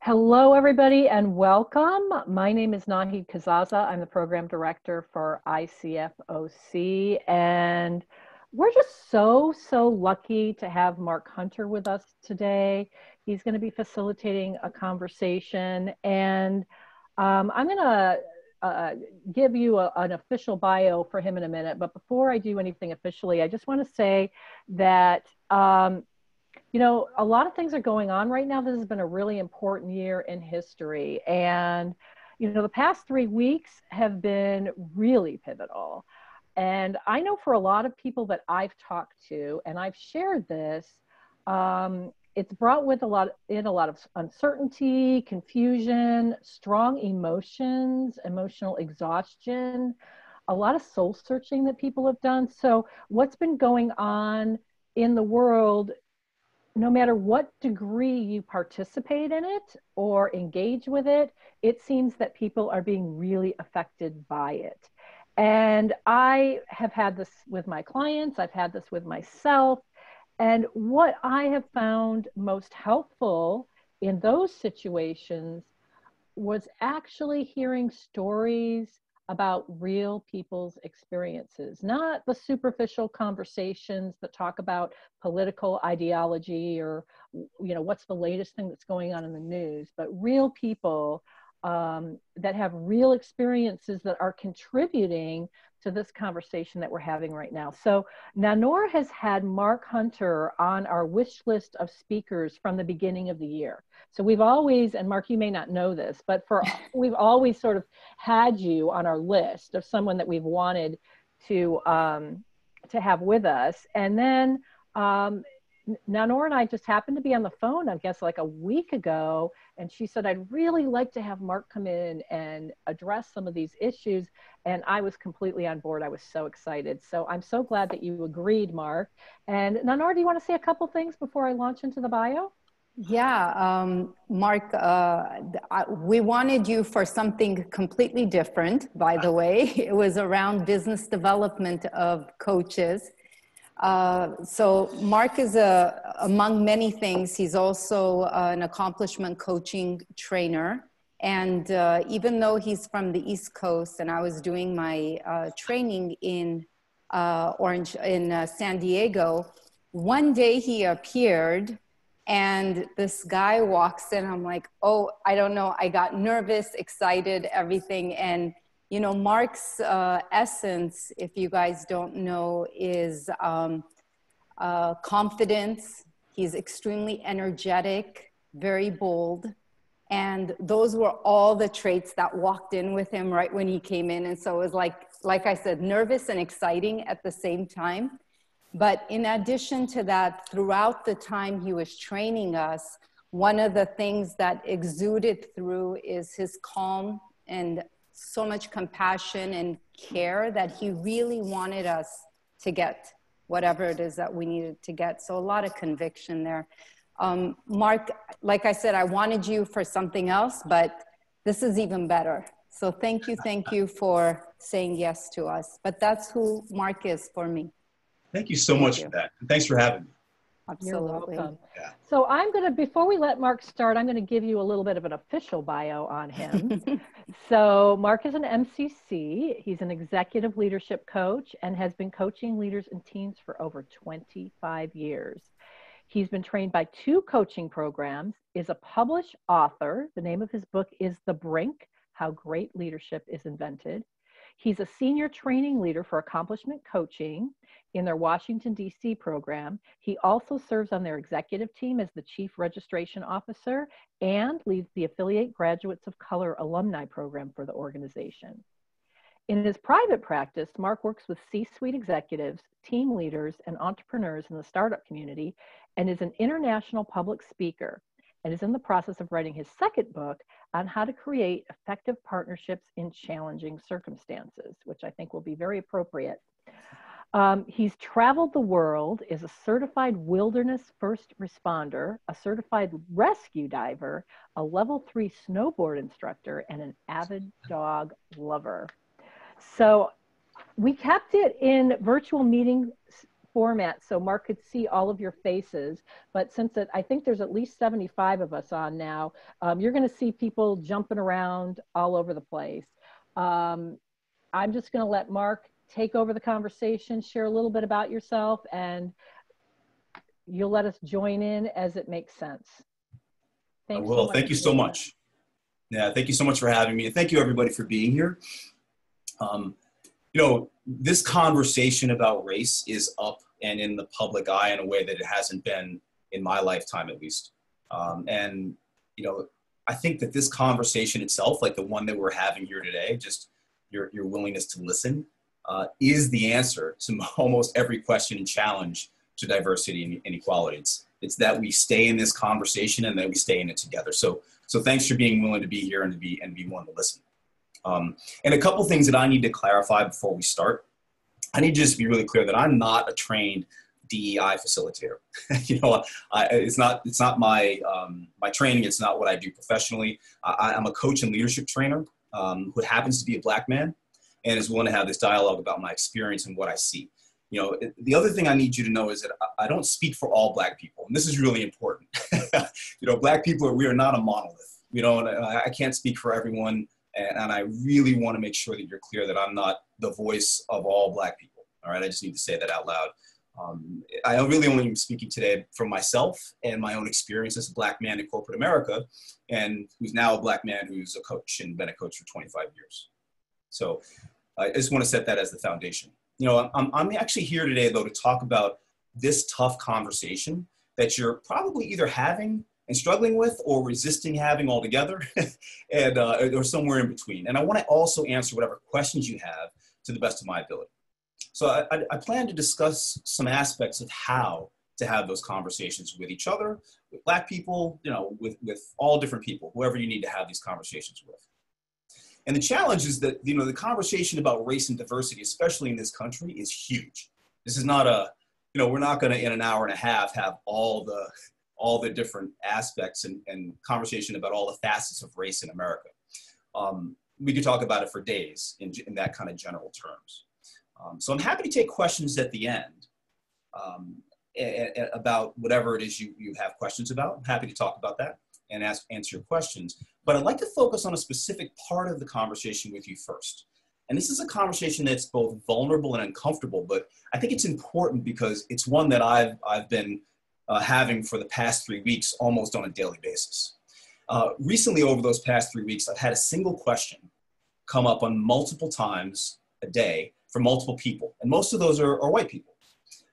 Hello, everybody, and welcome. My name is Nahid Kazaza. I'm the program director for ICFOC, and we're just so lucky to have Mark Hunter with us today. He's going to be facilitating a conversation, and I'm going to give you an official bio for him in a minute. But before I do anything officially, I just want to say that you know, a lot of things are going on right now. This has been a really important year in history. And, you know, the past 3 weeks have been really pivotal. And I know for a lot of people that I've talked to, and I've shared this, it's brought with a lot of uncertainty, confusion, strong emotions, emotional exhaustion, a lot of soul searching that people have done. So what's been going on in the world, no matter what degree you participate in it or engage with it, it seems that people are being really affected by it. And I have had this with my clients, I've had this with myself. And what I have found most helpful in those situations was actually hearing stories about real people's experiences, not the superficial conversations that talk about political ideology or, you know, what's the latest thing that's going on in the news, but real people that have real experiences that are contributing to this conversation that we're having right now. So Nanor has had Mark Hunter on our wish list of speakers from the beginning of the year. So we've always, and Mark, you may not know this, but we've always sort of had you on our list of someone that we've wanted to have with us. And then Nanor and I just happened to be on the phone, I guess like a week ago, and she said, I'd really like to have Mark come in and address some of these issues. And I was completely on board. I was so excited. So I'm so glad that you agreed, Mark. And Nanor, do you want to say a couple things before I launch into the bio? Yeah, Mark, we wanted you for something completely different, by the way. It was around business development of coaches. So Mark is among many things, he's also an accomplishment coaching trainer. And even though he's from the East Coast and I was doing my training in San Diego, one day he appeared and this guy walks in. I'm like, oh, I don't know. I got nervous, excited, everything. And you know, Mark's essence, if you guys don't know, is confidence. He's extremely energetic, very bold. And those were all the traits that walked in with him right when he came in. And so it was like I said, nervous and exciting at the same time. But in addition to that, throughout the time he was training us, one of the things that exuded through is his calm and so much compassion and care that he really wanted us to get whatever it is that we needed to get. So a lot of conviction there. Mark, like I said, I wanted you for something else, but this is even better. So thank you for saying yes to us. But that's who Mark is for me. Thank you so much for that. And thanks for having me. Absolutely. You're welcome. Yeah. So before we let Mark start, I'm going to give you a little bit of an official bio on him. So Mark is an MCC. He's an executive leadership coach and has been coaching leaders and teams for over 25 years. He's been trained by 2 coaching programs, is a published author. The name of his book is The Brink: How Great Leadership is Invented. He's a senior training leader for accomplishment coaching in their Washington, D.C. program. He also serves on their executive team as the chief registration officer and leads the Affiliate Graduates of Color alumni program for the organization. In his private practice, Mark works with C-suite executives, team leaders, and entrepreneurs in the startup community and is an international public speaker and is in the process of writing his second book on how to create effective partnerships in challenging circumstances, which I think will be very appropriate. He's traveled the world, is a certified wilderness first responder, a certified rescue diver, a level 3 snowboard instructor, and an avid dog lover. So we kept it in virtual meeting format so Mark could see all of your faces. But since I think there's at least 75 of us on now, you're going to see people jumping around all over the place. I'm just going to let Mark take over the conversation, share a little bit about yourself, and you'll let us join in as it makes sense. Thanks. Well, thank you so much. Yeah, thank you so much for having me. And thank you everybody for being here. You know, this conversation about race is up and in the public eye in a way that it hasn't been in my lifetime, at least. And, you know, I think that this conversation itself, like the one that we're having here today, just your willingness to listen, is the answer to almost every question and challenge to diversity and equality. It's that we stay in this conversation and that we stay in it together. So thanks for being willing to be here and to be willing to listen. And a couple things that I need to clarify before we start. I need to just be really clear that I'm not a trained DEI facilitator. You know, it's not my my training. It's not what I do professionally. I'm a coach and leadership trainer who happens to be a Black man and is willing to have this dialogue about my experience and what I see. You know, the other thing I need you to know is that I don't speak for all Black people, and this is really important. You know, Black people we are not a monolith. You know, and I can't speak for everyone. And I really want to make sure that you're clear that I'm not the voice of all Black people. All right, I just need to say that out loud. I really only am speaking today from myself and my own experience as a Black man in corporate America, and who's now a Black man who's a coach and been a coach for 25 years. So I just want to set that as the foundation. You know, I'm actually here today, though, to talk about this tough conversation that you're probably either having and struggling with or resisting having altogether and or somewhere in between. And I want to also answer whatever questions you have to the best of my ability. So I plan to discuss some aspects of how to have those conversations with each other, with Black people, you know, with all different people, whoever you need to have these conversations with. And the challenge is that, you know, the conversation about race and diversity, especially in this country, is huge. This is not you know, we're not going to in an hour and a half have all the different aspects and conversation about all the facets of race in America. We could talk about it for days in that kind of general terms. So I'm happy to take questions at the end about whatever it is you have questions about. I'm happy to talk about that and answer your questions. But I'd like to focus on a specific part of the conversation with you first. And this is a conversation that's both vulnerable and uncomfortable, but I think it's important because it's one that I've been having for the past 3 weeks, almost on a daily basis. Recently, over those past 3 weeks, I've had a single question come up on multiple times a day from multiple people. And most of those are white people.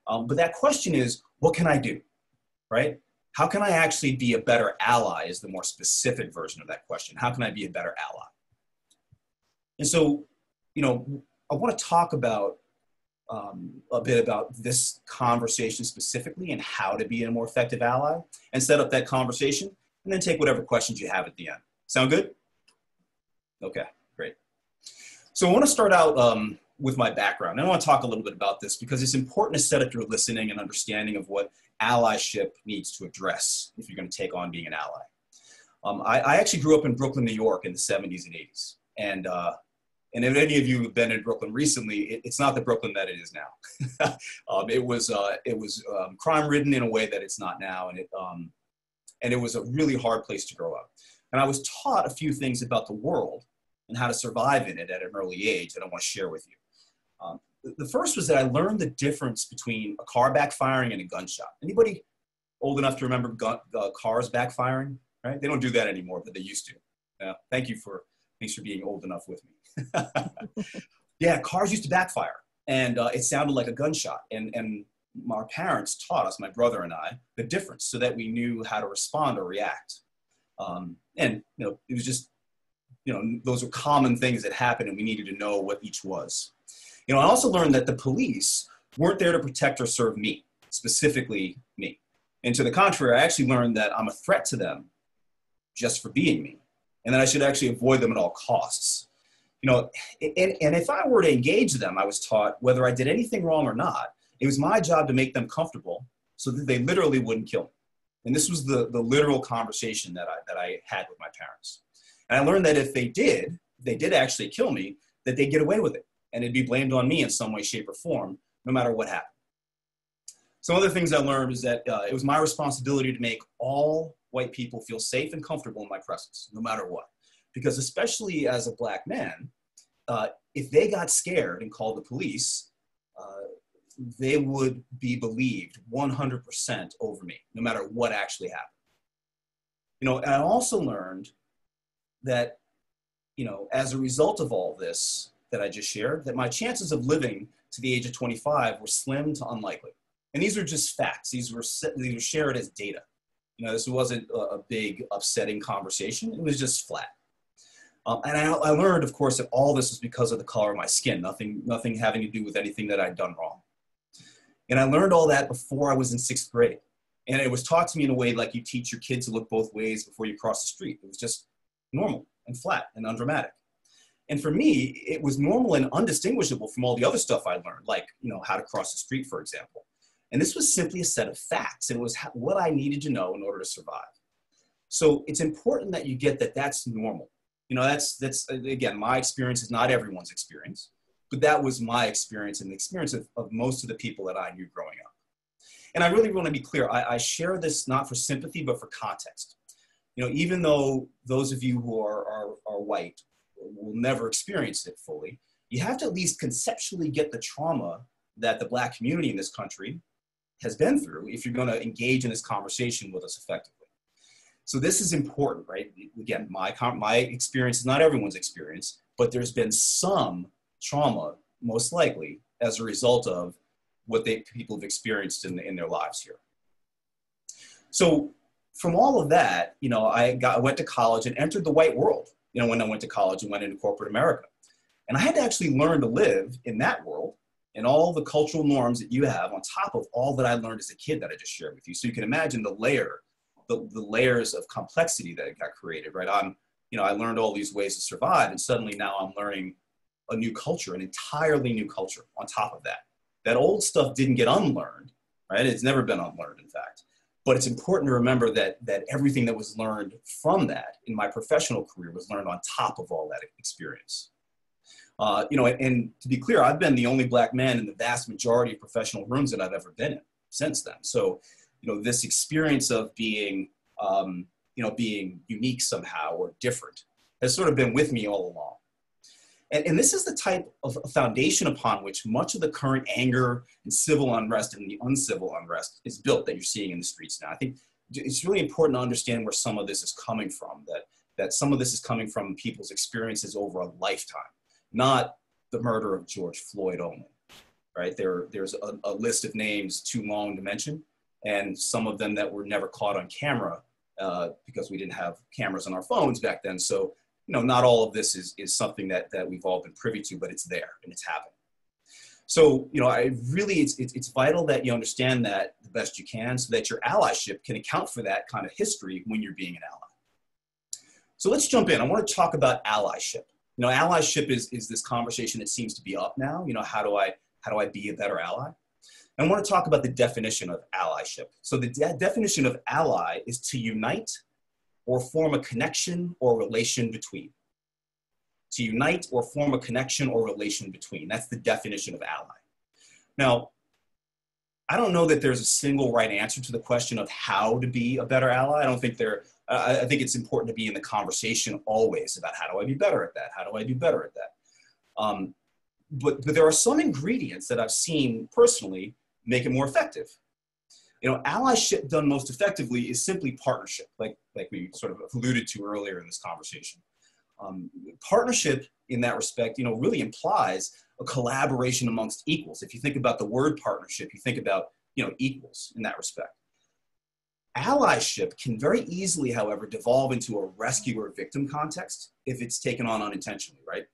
But that question is, what can I do, right? How can I actually be a better ally is the more specific version of that question. How can I be a better ally? And so, you know, I want to talk about a bit about this conversation specifically and how to be a more effective ally and set up that conversation and then take whatever questions you have at the end. Sound good? Okay, great. So I want to start out with my background. And I want to talk a little bit about this because it's important to set up your listening and understanding of what allyship needs to address if you're going to take on being an ally. I actually grew up in Brooklyn, New York in the 70s and 80s. And if any of you have been in Brooklyn recently, it's not the Brooklyn that it is now. It was crime-ridden in a way that it's not now, and it was a really hard place to grow up. And I was taught a few things about the world and how to survive in it at an early age that I want to share with you. The first was that I learned the difference between a car backfiring and a gunshot. Anybody old enough to remember cars backfiring? Right? They don't do that anymore, but they used to. Thanks for being old enough with me. Yeah, cars used to backfire, and it sounded like a gunshot. And our parents taught us, my brother and I, the difference so that we knew how to respond or react. And you know, it was just, you know, those were common things that happened, and we needed to know what each was. You know, I also learned that the police weren't there to protect or serve me, specifically me. And to the contrary, I actually learned that I'm a threat to them just for being me, and that I should actually avoid them at all costs. You know, and if I were to engage them, I was taught whether I did anything wrong or not, it was my job to make them comfortable so that they literally wouldn't kill me. And this was the literal conversation that I had with my parents. And I learned that if they did actually kill me, that they'd get away with it. And it'd be blamed on me in some way, shape, or form, no matter what happened. Some other things I learned is that it was my responsibility to make all white people feel safe and comfortable in my presence, no matter what. Because especially as a Black man, if they got scared and called the police, they would be believed 100% over me, no matter what actually happened. You know, and I also learned that, you know, as a result of all this that I just shared, that my chances of living to the age of 25 were slim to unlikely. And these are just facts. These were shared as data. You know, this wasn't a big upsetting conversation. It was just flat. And I learned, of course, that all this was because of the color of my skin, nothing having to do with anything that I'd done wrong. And I learned all that before I was in 6th grade. And it was taught to me in a way like you teach your kids to look both ways before you cross the street. It was just normal and flat and undramatic. And for me, it was normal and undistinguishable from all the other stuff I learned, like, you know, how to cross the street, for example. And this was simply a set of facts. And it was what I needed to know in order to survive. So it's important that you get that that's normal. You know, that's again, my experience is not everyone's experience, but that was my experience and the experience of most of the people that I knew growing up. And I really want to be clear, I share this not for sympathy, but for context. You know, even though those of you who are white will never experience it fully, you have to at least conceptually get the trauma that the Black community in this country has been through if you're going to engage in this conversation with us effectively. So this is important, right? Again, my experience is not everyone's experience, but there's been some trauma, most likely, as a result of what people have experienced in their lives here. So from all of that, you know, I went to college and entered the white world, you know, when I went to college and went into corporate America. And I had to actually learn to live in that world and all the cultural norms that you have on top of all that I learned as a kid that I just shared with you. So you can imagine the layers of complexity that got created, right? You know, I learned all these ways to survive, and suddenly now I'm learning a new culture, an entirely new culture on top of that. That old stuff didn't get unlearned, right? It's never been unlearned, in fact. But it's important to remember that everything that was learned from that in my professional career was learned on top of all that experience. You know, and to be clear, I've been the only Black man in the vast majority of professional rooms that I've ever been in since then. So, you know, this experience of being, you know, being unique somehow or different has sort of been with me all along. And this is the type of foundation upon which much of the current anger and civil unrest and the uncivil unrest is built that you're seeing in the streets now. I think it's really important to understand where some of this is coming from, that some of this is coming from people's experiences over a lifetime, not the murder of George Floyd only, right? There's a list of names too long to mention, and some of them that were never caught on camera because we didn't have cameras on our phones back then. So, you know, not all of this is something that we've all been privy to, but it's there and it's happening. So, you know, it's vital that you understand that the best you can so that your allyship can account for that kind of history when you're being an ally. So let's jump in. I want to talk about allyship. You know, allyship is this conversation that seems to be up now. You know, how do I be a better ally? And I want to talk about the definition of allyship. So the definition of ally is to unite or form a connection or relation between. To unite or form a connection or relation between. That's the definition of ally. Now, I don't know that there's a single right answer to the question of how to be a better ally. I think it's important to be in the conversation always about how do I be better at that? How do I do better at that? But there are some ingredients that I've seen personally make it more effective. You know, allyship done most effectively is simply partnership, like we sort of alluded to earlier in this conversation. Partnership in that respect, you know, really implies a collaboration amongst equals. If you think about the word partnership, you think about, you know, equals in that respect. Allyship can very easily, however, devolve into a rescue or victim context if it's taken on unintentionally, right?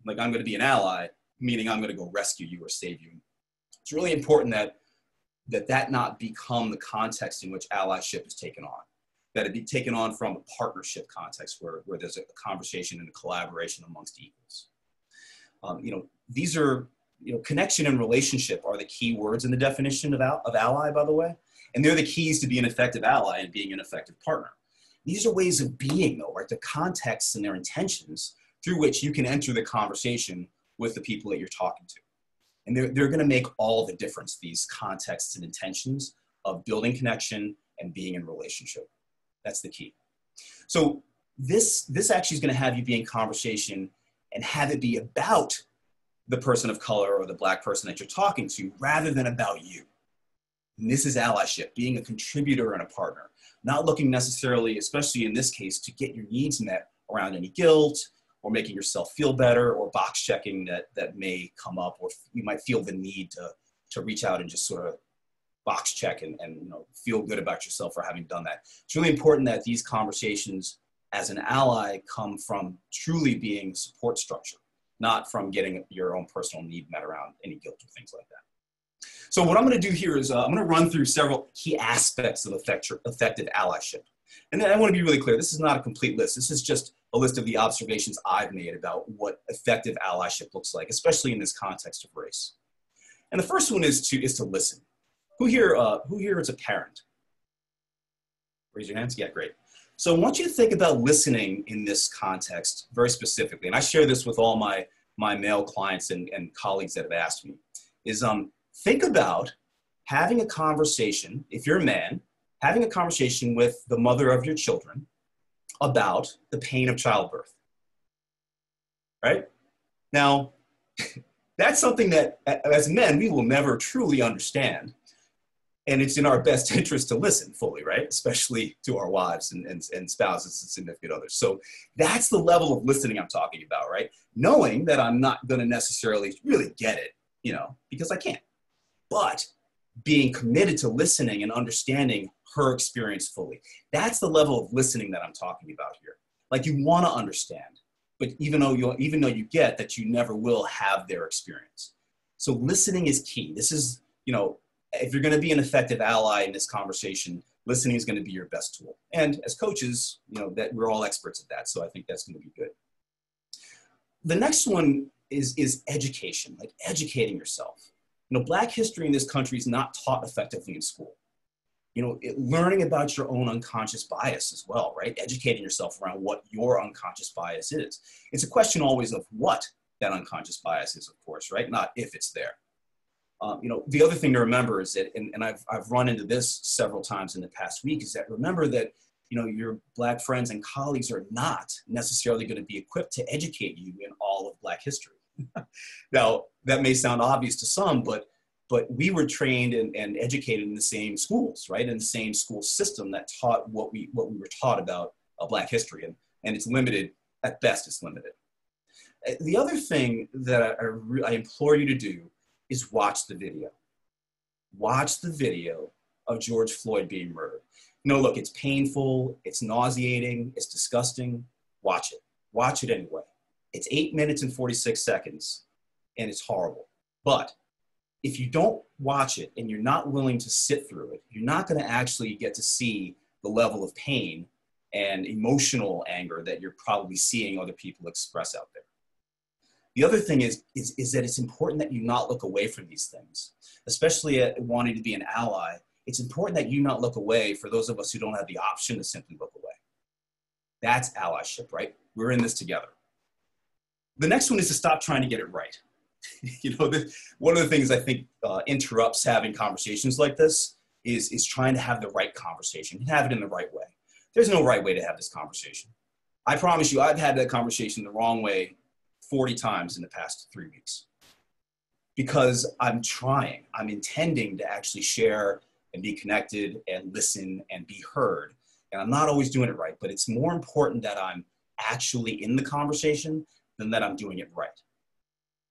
Like, I'm going to be an ally, meaning I'm going to go rescue you or save you. It's really important that not become the context in which allyship is taken on, that it be taken on from a partnership context where there's a conversation and a collaboration amongst equals. You know, these are, you know, connection and relationship are the key words in the definition of ally, by the way, and they're the keys to being an effective ally and being an effective partner. These are ways of being, though, right? The contexts and their intentions through which you can enter the conversation with the people that you're talking to. And they're going to make all the difference, these contexts and intentions of building connection and being in relationship. That's the key. So this actually is going to have you be in conversation and have it be about the person of color or the Black person that you're talking to rather than about you. And this is allyship, being a contributor and a partner, not looking necessarily, especially in this case, to get your needs met around any guilt or making yourself feel better or box checking that may come up, or you might feel the need to reach out and just sort of box check and feel good about yourself for having done that. It's really important that these conversations as an ally come from truly being a support structure, not from getting your own personal need met around any guilt or things like that. So what I'm going to do here is I'm going to run through several key aspects of effective allyship. And then I want to be really clear, this is not a complete list. This is just a list of the observations I've made about what effective allyship looks like, especially in this context of race. And the first one is to listen. Who here is a parent? Raise your hands. Yeah, great. So I want you to think about listening in this context very specifically. And I share this with all my male clients and colleagues that have asked me, is think about having a conversation, if you're a man, having a conversation with the mother of your children about the pain of childbirth, right? Now, that's something that as men, we will never truly understand. And it's in our best interest to listen fully, right? Especially to our wives and spouses and significant others. So that's the level of listening I'm talking about, right? Knowing that I'm not going to necessarily really get it, because I can't. But being committed to listening and understanding her experience fully. That's the level of listening that I'm talking about here. Like, you want to understand, but even though you get that you never will have their experience. So listening is key. This is, if you're going to be an effective ally in this conversation, listening is going to be your best tool. And as coaches, that we're all experts at that. So I think that's going to be good. The next one is education, like educating yourself. Black history in this country is not taught effectively in school. Learning about your own unconscious bias as well, right? Educating yourself around what your unconscious bias is. It's a question always of what that unconscious bias is, of course, right? Not if it's there. The other thing to remember is that, and I've run into this several times in the past week, is that remember that, your Black friends and colleagues are not necessarily going to be equipped to educate you in all of Black history. Now, that may sound obvious to some, but we were trained and educated in the same schools, right? In the same school system that taught what we were taught about Black history, and it's limited, at best it's limited. The other thing that I implore you to do is watch the video. Watch the video of George Floyd being murdered. Look, it's painful, it's nauseating, it's disgusting. Watch it. Watch it anyway. It's 8 minutes and 46 seconds, and it's horrible. But if you don't watch it and you're not willing to sit through it, you're not going to actually get to see the level of pain and emotional anger that you're probably seeing other people express out there. The other thing is that it's important that you not look away from these things, especially at wanting to be an ally. It's important that you not look away for those of us who don't have the option to simply look away. That's allyship, right? We're in this together. The next one is to stop trying to get it right. One of the things I think interrupts having conversations like this is trying to have the right conversation and have it in the right way. There's no right way to have this conversation. I promise you, I've had that conversation the wrong way 40 times in the past 3 weeks because I'm intending to actually share and be connected and listen and be heard. And I'm not always doing it right, but it's more important that I'm actually in the conversation than that I'm doing it right.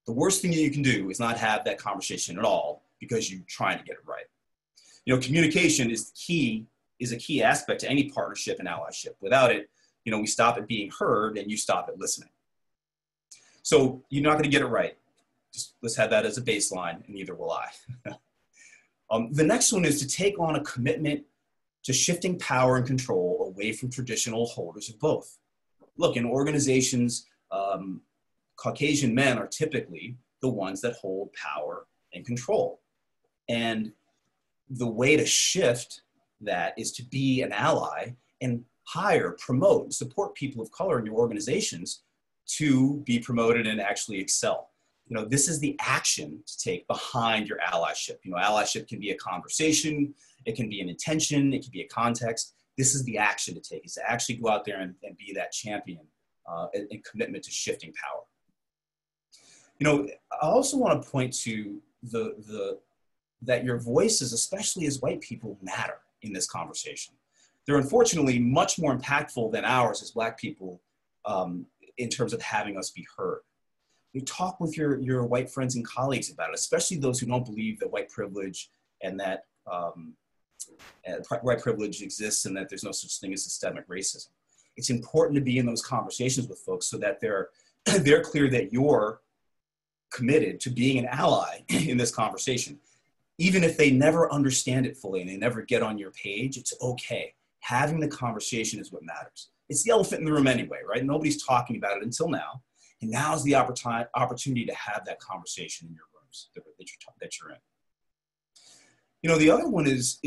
The worst thing that you can do is not have that conversation at all because you're trying to get it right. Communication is a key aspect to any partnership and allyship. Without it, we stop at being heard and you stop at listening. So you're not going to get it right. Just let's have that as a baseline, and neither will I. The next one is to take on a commitment to shifting power and control away from traditional holders of both. Look, in organizations, Caucasian men are typically the ones that hold power and control. And the way to shift that is to be an ally and hire, promote, and support people of color in your organizations to be promoted and actually excel. this is the action to take behind your allyship. Allyship can be a conversation, it can be an intention, it can be a context. This is the action to take, is to actually go out there and be that champion and commitment to shifting power. I also want to point to that your voices, especially as white people, matter in this conversation. They're unfortunately much more impactful than ours as Black people in terms of having us be heard. You talk with your white friends and colleagues about it, especially those who don't believe that white privilege and that white privilege exists and that there's no such thing as systemic racism. It's important to be in those conversations with folks so that they're clear that you're committed to being an ally in this conversation. Even if they never understand it fully and they never get on your page, it's okay. Having the conversation is what matters. It's the elephant in the room anyway, right? Nobody's talking about it until now. And now is the opportunity to have that conversation in your rooms that you're in. The other one is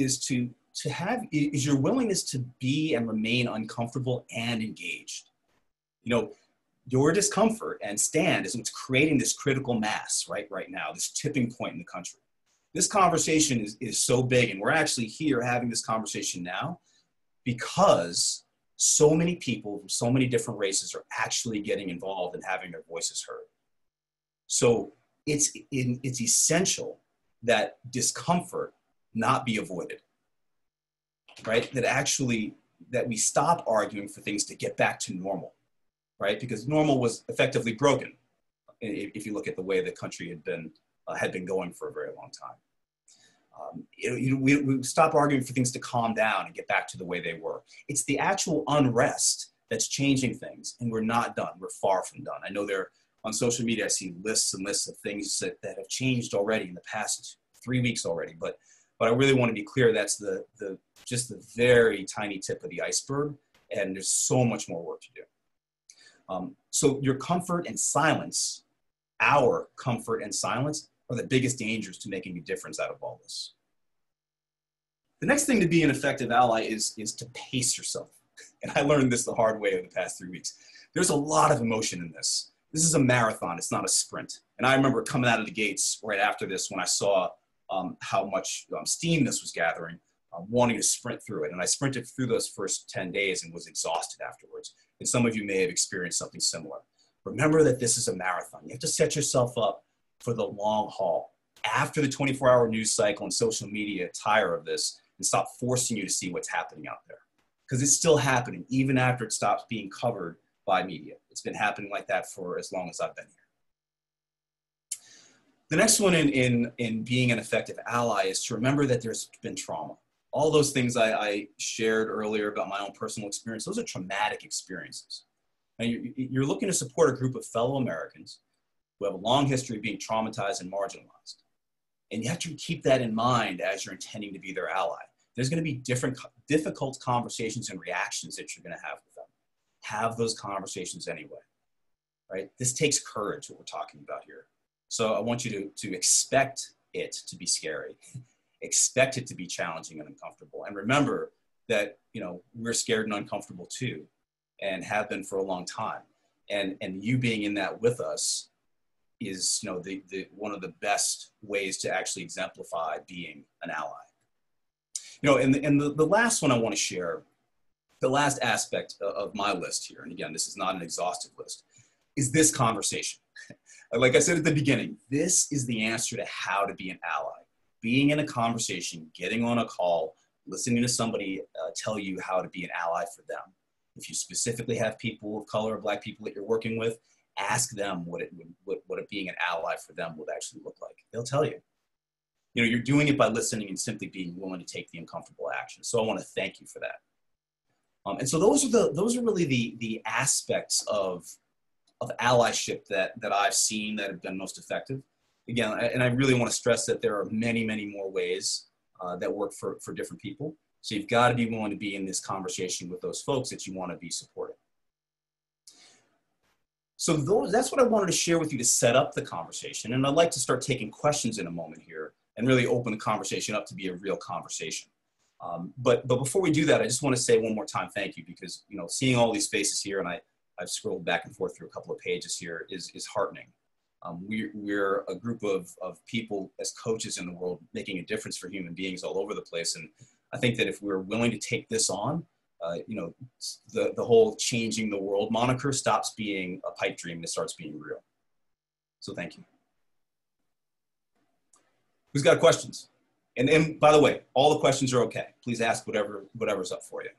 your willingness to be and remain uncomfortable and engaged. Your discomfort and stand is what's creating this critical mass right now, this tipping point in the country. This conversation is so big, and we're actually here having this conversation now because so many people from so many different races are actually getting involved and having their voices heard. So it's essential that discomfort not be avoided, right? That we stop arguing for things to get back to normal, right? Because normal was effectively broken if you look at the way the country had been going for a very long time. We stop arguing for things to calm down and get back to the way they were. It's the actual unrest that's changing things, and we're not done. We're far from done. I know on social media, I see lists and lists of things that have changed already in the past 3 weeks already. But I really want to be clear, that's just the very tiny tip of the iceberg, and there's so much more work to do. So your comfort and silence, our comfort and silence, are the biggest dangers to making a difference out of all this. The next thing to be an effective ally is to pace yourself. And I learned this the hard way over the past 3 weeks. There's a lot of emotion in this. This is a marathon, it's not a sprint. And I remember coming out of the gates right after this when I saw how much steam this was gathering, wanting to sprint through it. And I sprinted through those first 10 days and was exhausted afterwards. And some of you may have experienced something similar. Remember that this is a marathon. You have to set yourself up for the long haul. After the 24-hour news cycle and social media tire of this and stop forcing you to see what's happening out there. Because it's still happening, even after it stops being covered by media. It's been happening like that for as long as I've been here. The next one in being an effective ally is to remember that there's been trauma. All those things I shared earlier about my own personal experience, those are traumatic experiences. Now you're looking to support a group of fellow Americans who have a long history of being traumatized and marginalized. And you have to keep that in mind as you're intending to be their ally. There's going to be difficult conversations and reactions that you're going to have with them. Have those conversations anyway, right? This takes courage, what we're talking about here. So I want you to expect it to be scary. Expect it to be challenging and uncomfortable. And remember that, we're scared and uncomfortable too, and have been for a long time. And you being in that with us is, the one of the best ways to actually exemplify being an ally. And the last one I want to share, the last aspect of my list here, and again, this is not an exhaustive list, is this conversation. Like I said at the beginning, this is the answer to how to be an ally. Being in a conversation, getting on a call, listening to somebody tell you how to be an ally for them. If you specifically have people of color or Black people that you're working with, ask them what it being an ally for them would actually look like. They'll tell you. You're doing it by listening and simply being willing to take the uncomfortable action. So I want to thank you for that. And so those are really the aspects of allyship that I've seen that have been most effective. Again, and I really want to stress that there are many, many more ways that work for different people. So you've got to be willing to be in this conversation with those folks that you want to be supporting. So that's what I wanted to share with you to set up the conversation. And I'd like to start taking questions in a moment here and really open the conversation up to be a real conversation. But before we do that, I just want to say one more time, thank you, because, seeing all these faces here, and I've scrolled back and forth through a couple of pages here, is heartening. We're a group of people as coaches in the world making a difference for human beings all over the place. And I think that if we're willing to take this on, you know, the whole changing the world moniker stops being a pipe dream and it starts being real. So thank you. Who's got questions? And by the way, all the questions are okay. Please ask whatever's up for you.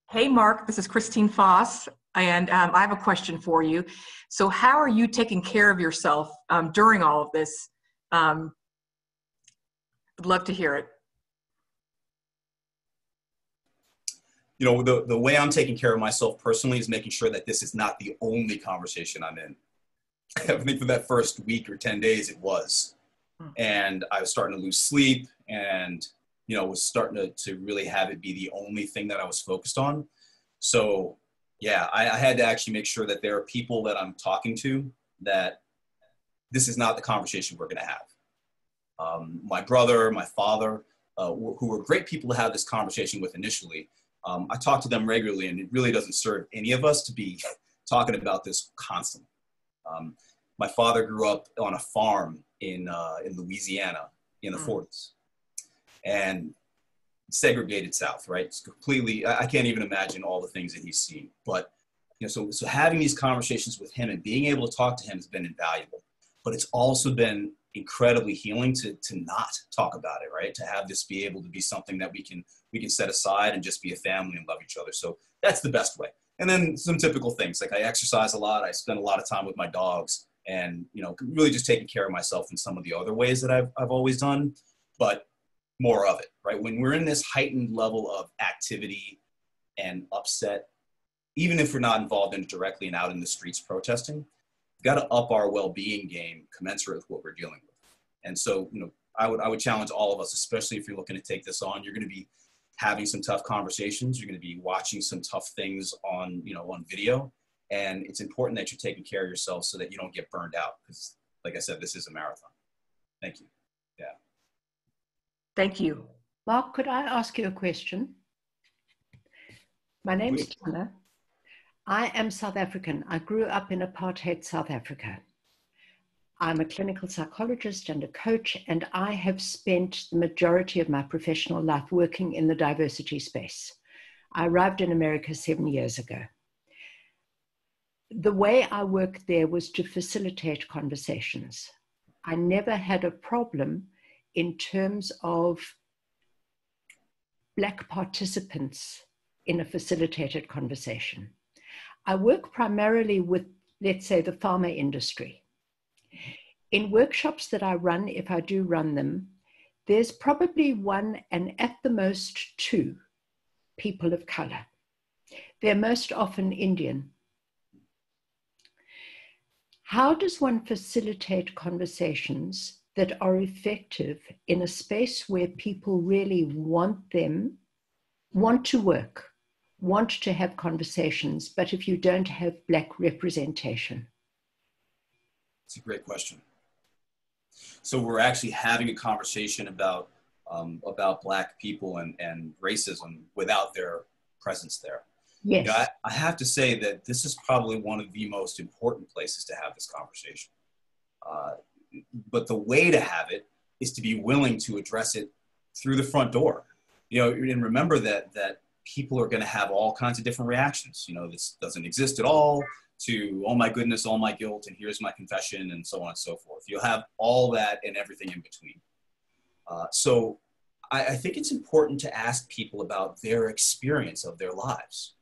Hey, Mark, this is Christine Faas, and I have a question for you. So how are you taking care of yourself during all of this? I'd love to hear it. You know, the way I'm taking care of myself personally is making sure that this is not the only conversation I'm in. I think for that first week or 10 days it was. And I was starting to lose sleep and, you know, was starting to really have it be the only thing that I was focused on. So yeah, I had to actually make sure that there are people that I'm talking to that this is not the conversation we're gonna have. My brother, my father, who were great people to have this conversation with initially, I talk to them regularly and it really doesn't serve any of us to be talking about this constantly. My father grew up on a farm in Louisiana in the 40s and segregated South, right? It's completely, I can't even imagine all the things that he's seen. But, you know, so having these conversations with him and being able to talk to him has been invaluable. But it's also been incredibly healing to not talk about it, right? To have this be able to be something that we can set aside and just be a family and love each other. So that's the best way. And then some typical things, like I exercise a lot. I spend a lot of time with my dogs and, you know, really just taking care of myself in some of the other ways that I've always done, but more of it, right? When we're in this heightened level of activity and upset, even if we're not involved in it directly and out in the streets protesting, we've got to up our well-being game commensurate with what we're dealing with. And so, you know, I would challenge all of us, especially if you're looking to take this on, you're going to be having some tough conversations. You're going to be watching some tough things on, you know, on video. And it's important that you're taking care of yourself so that you don't get burned out. Because like I said, this is a marathon. Thank you. Yeah. Thank you. Mark, could I ask you a question? My name's Tana. I am South African. I grew up in apartheid South Africa. I'm a clinical psychologist and a coach, and I have spent the majority of my professional life working in the diversity space. I arrived in America 7 years ago. The way I worked there was to facilitate conversations. I never had a problem in terms of Black participants in a facilitated conversation. I work primarily with, let's say, the pharma industry. In workshops that I run, if I do run them, there's probably one and at the most two people of color. They're most often Indian. How does one facilitate conversations that are effective in a space where people really want to work, want to have conversations, but if you don't have Black representation? It's a great question. So we're actually having a conversation about Black people and racism without their presence there. Yes. You know, I have to say that this is probably one of the most important places to have this conversation. But the way to have it is to be willing to address it through the front door. You know, and remember that people are going to have all kinds of different reactions. You know, this doesn't exist at all, to, oh my goodness, all my guilt, and here's my confession, and so on and so forth. You'll have all that and everything in between. So I think it's important to ask people about their experience of their lives.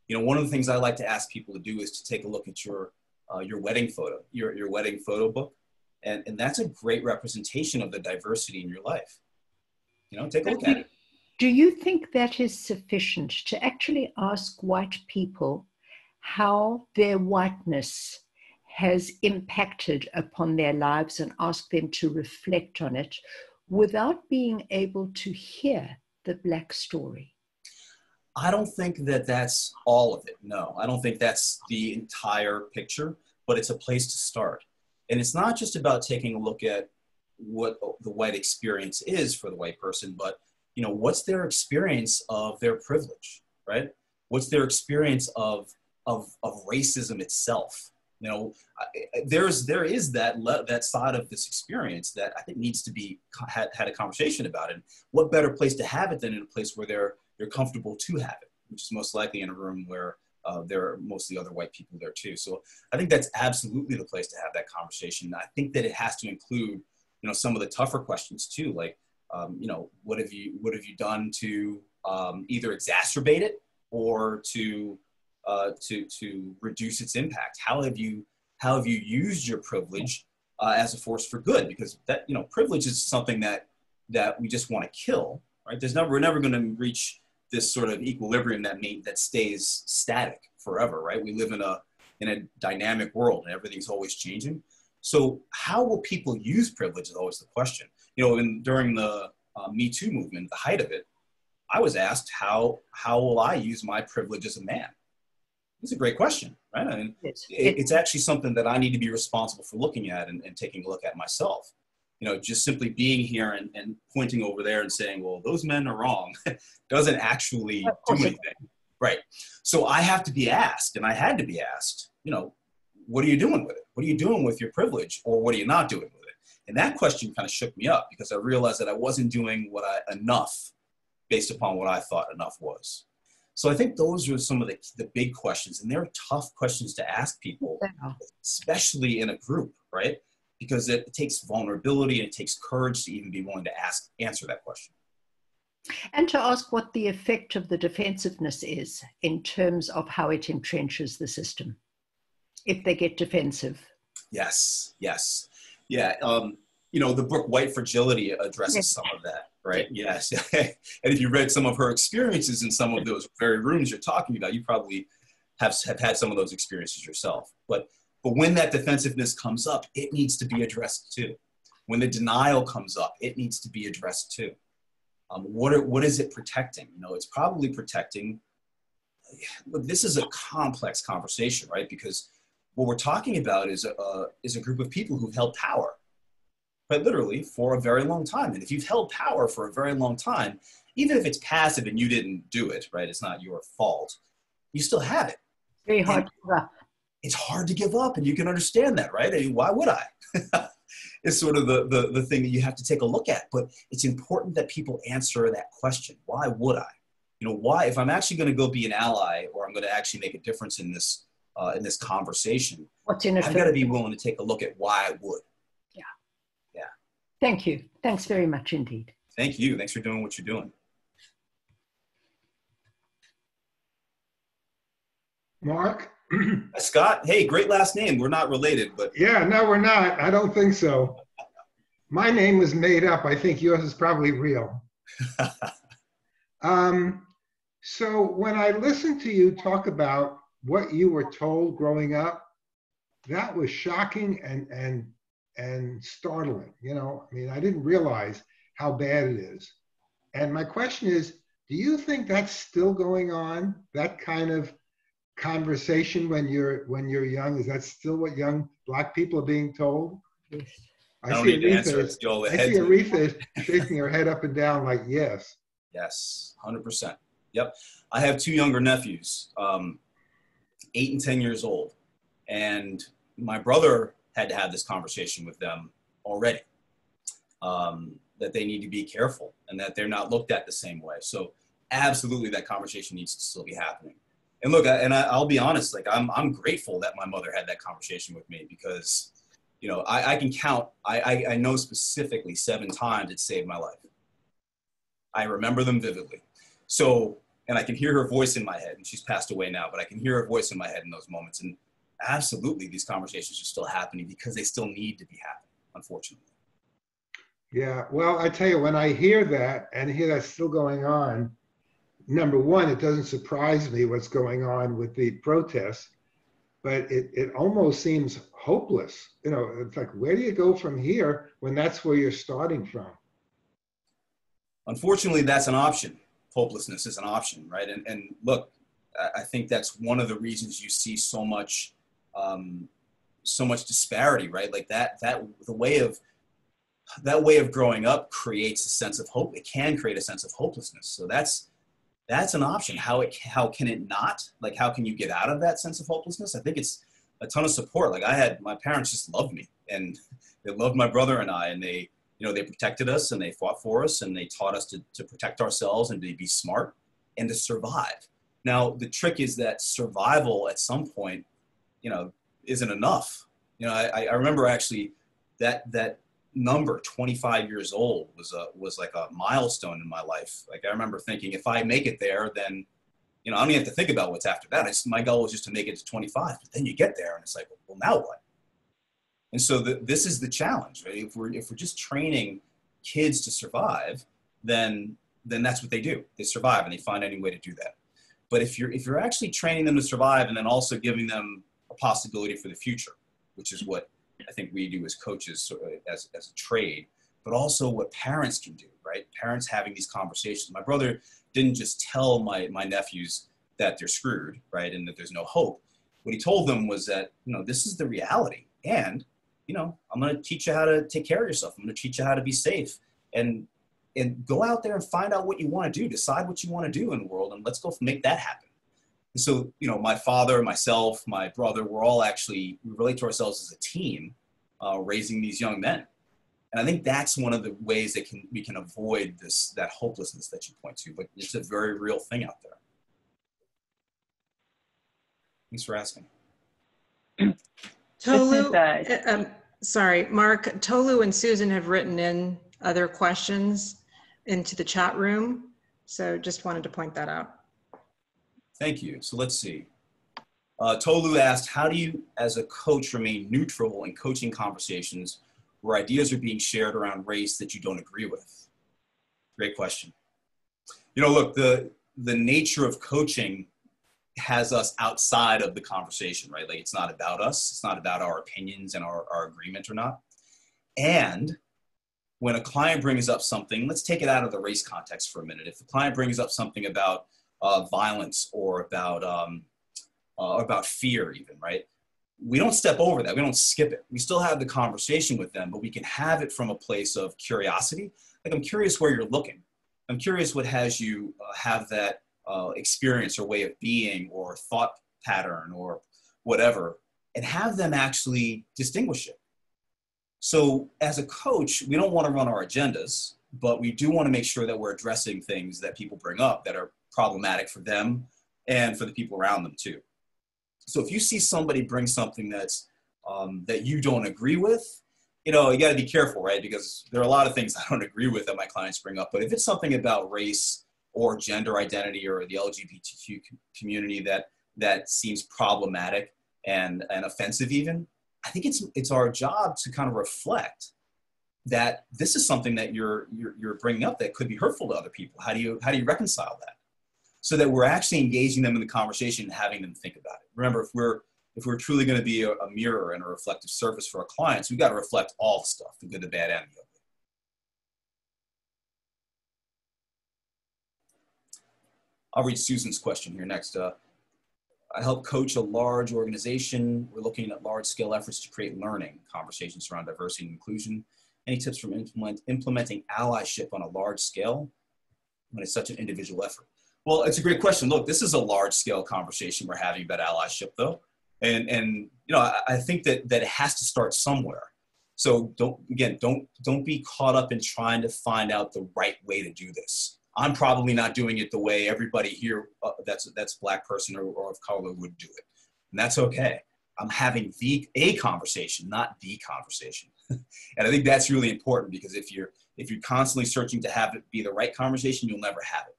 You know, one of the things I like to ask people to do is to take a look at your wedding photo, your wedding photo book. And that's a great representation of the diversity in your life. You know, take a look at it. Do you think that is sufficient to actually ask white people how their whiteness has impacted upon their lives and ask them to reflect on it without being able to hear the Black story? I don't think that that's all of it. No, I don't think that's the entire picture, but it's a place to start. And it's not just about taking a look at what the white experience is for the white person, but, you know, what's their experience of their privilege, right? What's their experience of of racism itself. You know, there is that side of this experience that I think needs to be had a conversation about it. What better place to have it than in a place where they're comfortable to have it, which is most likely in a room where there are mostly other white people there too. So I think that's absolutely the place to have that conversation. I think that it has to include, you know, some of the tougher questions too, like, you know, what have you done to either exacerbate it or to reduce its impact? How have you used your privilege as a force for good? Because that, you know, privilege is something that we just want to kill, right? We're never going to reach this sort of equilibrium that stays static forever, right? We live in a dynamic world and everything's always changing. So how will people use privilege is always the question. You know, during the Me Too movement, the height of it, I was asked, how will I use my privilege as a man? It's a great question, right? I mean, it's actually something that I need to be responsible for looking at and taking a look at myself. You know, just simply being here and pointing over there and saying, well, those men are wrong, doesn't actually do anything. Right. So I have to be asked, and I had to be asked, you know, what are you doing with it? What are you doing with your privilege? Or what are you not doing with it? And that question kind of shook me up because I realized that I wasn't doing enough based upon what I thought enough was. So I think those are some of the big questions, and they're tough questions to ask people, especially in a group, right? Because it takes vulnerability and it takes courage to even be willing to answer that question. And to ask what the effect of the defensiveness is in terms of how it entrenches the system, if they get defensive. Yes. Yeah. You know, the book White Fragility addresses some of that, right? Yes. And if you read some of her experiences in some of those very rooms you're talking about, you probably have had some of those experiences yourself. But when that defensiveness comes up, it needs to be addressed too. When the denial comes up, it needs to be addressed too. What is it protecting? You know, it's probably protecting. This is a complex conversation, right? Because what we're talking about is a group of people who've held power, quite literally, for a very long time. And if you've held power for a very long time, even if it's passive and you didn't do it, right? It's not your fault. You still have it. Very hard to give up. It's hard to give up, and you can understand that, right? I mean, why would I? It's sort of the thing that you have to take a look at. But it's important that people answer that question. Why would I? You know, why? If I'm actually going to go be an ally, or I'm going to actually make a difference in this conversation, what's in it? I've got to be willing to take a look at why I would. Yeah. Thank you. Thanks very much indeed. Thank you. Thanks for doing what you're doing. Mark? Scott, hey, great last name. We're not related, but. Yeah, no, we're not. I don't think so. My name was made up. I think yours is probably real. So when I listened to you talk about what you were told growing up, that was shocking and startling. You know, I mean, I didn't realize how bad it is. And my question is, do you think that's still going on? That kind of conversation when you're young, is that still what young Black people are being told? Yes. I see Aretha shaking her head up and down like yes. Yes, 100%. Yep. I have two younger nephews, 8 and 10 years old, and my brother had to have this conversation with them already, that they need to be careful and that they're not looked at the same way. So absolutely that conversation needs to still be happening. And look, I'll be honest, like I'm grateful that my mother had that conversation with me because, you know, I can count, I know specifically 7 times it saved my life. I remember them vividly. So, and I can hear her voice in my head, and she's passed away now, but I can hear her voice in my head in those moments. And absolutely, these conversations are still happening because they still need to be happening, unfortunately. Yeah, well, I tell you, when I hear that and hear that's still going on, number one, it doesn't surprise me what's going on with the protests, but it almost seems hopeless. You know, it's like, where do you go from here when that's where you're starting from? Unfortunately, that's an option. Hopelessness is an option, right? And look, I think that's one of the reasons you see so much disparity, right? Like that way of growing up creates a sense of hope. It can create a sense of hopelessness. So that's that's an option. How can it not? Like, how can you get out of that sense of hopelessness? I think it's a ton of support. Like, my parents just loved me, and they loved my brother and I, and they, you know, they protected us and they fought for us and they taught us to protect ourselves and to be smart and to survive. Now, the trick is that survival at some point, you know, isn't enough. You know, I remember actually that number, 25 years old, was like a milestone in my life. Like, I remember thinking, if I make it there, then, you know, I don't even have to think about what's after that. My goal was just to make it to 25, but then you get there and it's like, well, now what? And so this is the challenge, right? If we're just training kids to survive, then that's what they do. They survive and they find any way to do that. But if you're actually training them to survive and then also giving them a possibility for the future, which is what I think we do as coaches, as a trade, but also what parents can do, right? Parents having these conversations. My brother didn't just tell my nephews that they're screwed, right? And that there's no hope. What he told them was that, you know, this is the reality. And, you know, I'm going to teach you how to take care of yourself. I'm going to teach you how to be safe, and go out there and find out what you want to do, decide what you want to do in the world, and let's go make that happen. And so, you know, my father, myself, my brother, we relate to ourselves as a team, raising these young men. And I think that's one of the ways that we can avoid that hopelessness that you point to, but it's a very real thing out there. Thanks for asking. Tolu, sorry, Mark, Tolu and Susan have written in other questions into the chat room. So just wanted to point that out. Thank you. So let's see. Tolu asked, how do you, as a coach, remain neutral in coaching conversations where ideas are being shared around race that you don't agree with? Great question. You know, look, the nature of coaching has us outside of the conversation, right? Like, it's not about us. It's not about our opinions and our agreement or not. And when a client brings up something, let's take it out of the race context for a minute. If the client brings up something about violence or about fear even, right? We don't step over that. We don't skip it. We still have the conversation with them, but we can have it from a place of curiosity. Like, I'm curious where you're looking. I'm curious what has you have that experience or way of being or thought pattern or whatever, and have them actually distinguish it. So as a coach, we don't want to run our agendas, but we do want to make sure that we're addressing things that people bring up that are problematic for them and for the people around them too. So if you see somebody bring something that's that you don't agree with, you know, you got to be careful, right? Because there are a lot of things I don't agree with that my clients bring up. But if it's something about race or gender identity or the LGBTQ community that seems problematic and offensive even, I think it's our job to kind of reflect that this is something that you're bringing up that could be hurtful to other people. How do you reconcile that? So that we're actually engaging them in the conversation and having them think about it. Remember, if we're truly going to be a mirror and a reflective surface for our clients, we've got to reflect all the stuff, the good, the bad, and the ugly. I'll read Susan's question here next. I help coach a large organization. We're looking at large-scale efforts to create learning, conversations around diversity and inclusion. Any tips from implementing allyship on a large scale when it's such an individual effort? Well, it's a great question. Look, this is a large-scale conversation we're having about allyship, though. And you know, I think that it has to start somewhere. So don't be caught up in trying to find out the right way to do this. I'm probably not doing it the way everybody here that's a Black person or of color would do it. And that's okay. I'm having a conversation, not the conversation. And I think that's really important, because if you're constantly searching to have it be the right conversation, you'll never have it.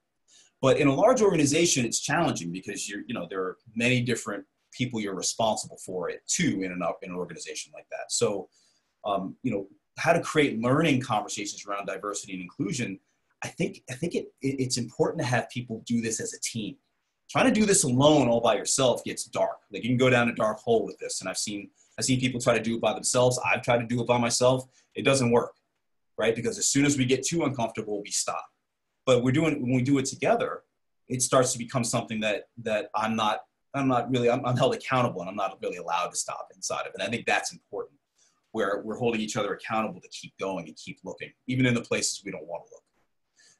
But in a large organization, it's challenging because there are many different people you're responsible for it too in an organization like that. So, how to create learning conversations around diversity and inclusion. I think it's important to have people do this as a team. Trying to do this alone all by yourself gets dark. Like, you can go down a dark hole with this. And I've seen people try to do it by themselves. I've tried to do it by myself. It doesn't work, right? Because as soon as we get too uncomfortable, we stop. But when we do it together, it starts to become something that I'm held accountable, and I'm not really allowed to stop inside of it. And I think that's important, where we're holding each other accountable to keep going and keep looking, even in the places we don't want to look.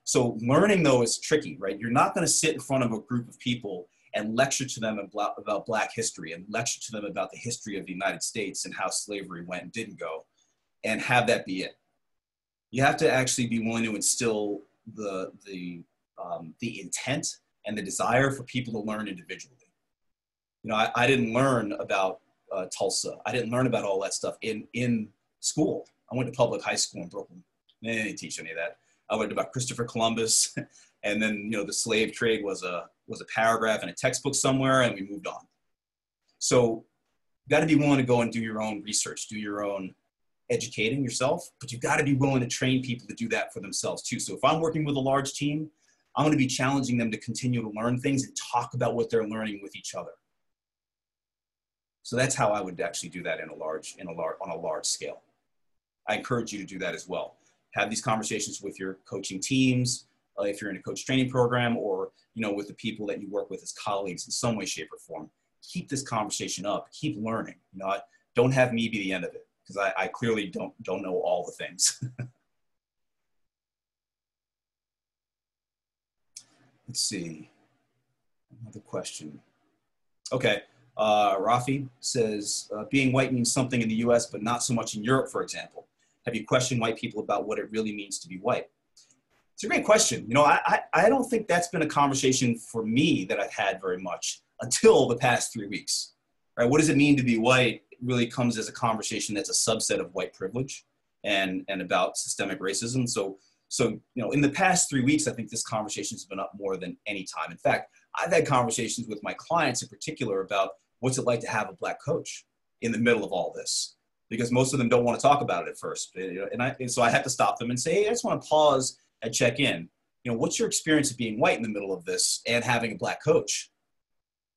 So learning, though, is tricky, right? You're not going to sit in front of a group of people and lecture to them about Black history and lecture to them about the history of the United States and how slavery went and didn't go, and have that be it. You have to actually be willing to instill the intent and the desire for people to learn individually. You know, I didn't learn about Tulsa. I didn't learn about all that stuff in school. I went to public high school in Brooklyn. They didn't teach any of that. I learned about Christopher Columbus, and then, you know, the slave trade was a paragraph in a textbook somewhere, and we moved on. So you got to be willing to go and do your own research, do your own educating yourself, but you've got to be willing to train people to do that for themselves too. So if I'm working with a large team, I'm going to be challenging them to continue to learn things and talk about what they're learning with each other. So that's how I would actually do that on a large scale. I encourage you to do that as well. Have these conversations with your coaching teams, if you're in a coach training program, or, you know, with the people that you work with as colleagues in some way, shape, or form. Keep this conversation up. Keep learning. You know, don't have me be the end of it, because I clearly don't know all the things. Let's see. Another question. Okay. Rafi says, being white means something in the US, but not so much in Europe, for example. Have you questioned white people about what it really means to be white? It's a great question. You know, I don't think that's been a conversation for me that I've had very much until the past 3 weeks. Right? What does it mean to be white? It really comes as a conversation that's a subset of white privilege and about systemic racism. So, you know, in the past 3 weeks, I think this conversation has been up more than any time. In fact, I've had conversations with my clients in particular about what's it like to have a Black coach in the middle of all this, because most of them don't want to talk about it at first. And so I have to stop them and say, hey, I just want to pause and check in. You know, what's your experience of being white in the middle of this and having a Black coach?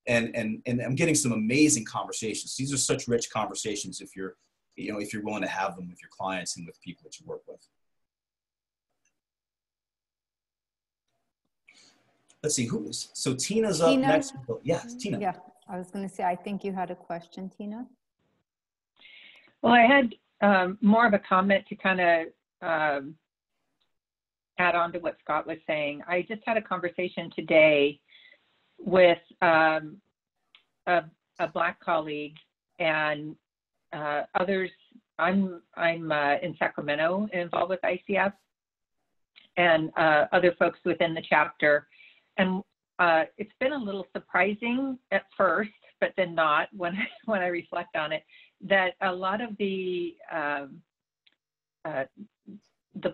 And I'm getting some amazing conversations. These are such rich conversations if you're willing to have them with your clients and with people that you work with. Let's see, who is, so Tina's up next. Yeah, Tina. Yeah, I was going to say, I think you had a question, Tina. Well, I had more of a comment to kind of add on to what Scott was saying. I just had a conversation today with a Black colleague and others. I'm in Sacramento involved with ICF and other folks within the chapter. And it's been a little surprising at first, but then not when I reflect on it, that a lot of the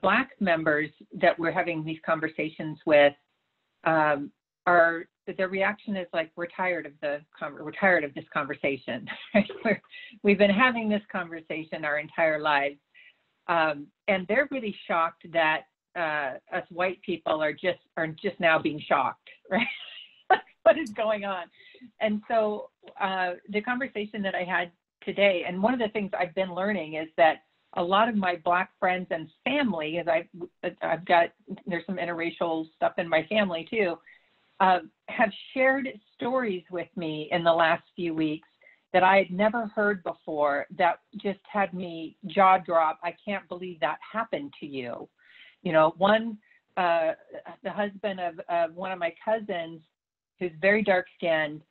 Black members that we're having these conversations with their reaction is like, we're tired of this conversation. We've been having this conversation our entire lives, and they're really shocked that us white people are just now being shocked, right? What is going on? And so the conversation that I had today, and one of the things I've been learning is that a lot of my Black friends and family, as I've got, there's some interracial stuff in my family too, have shared stories with me in the last few weeks that I had never heard before that just had me jaw drop. I can't believe that happened to you. You know, the husband of one of my cousins, who's very dark-skinned,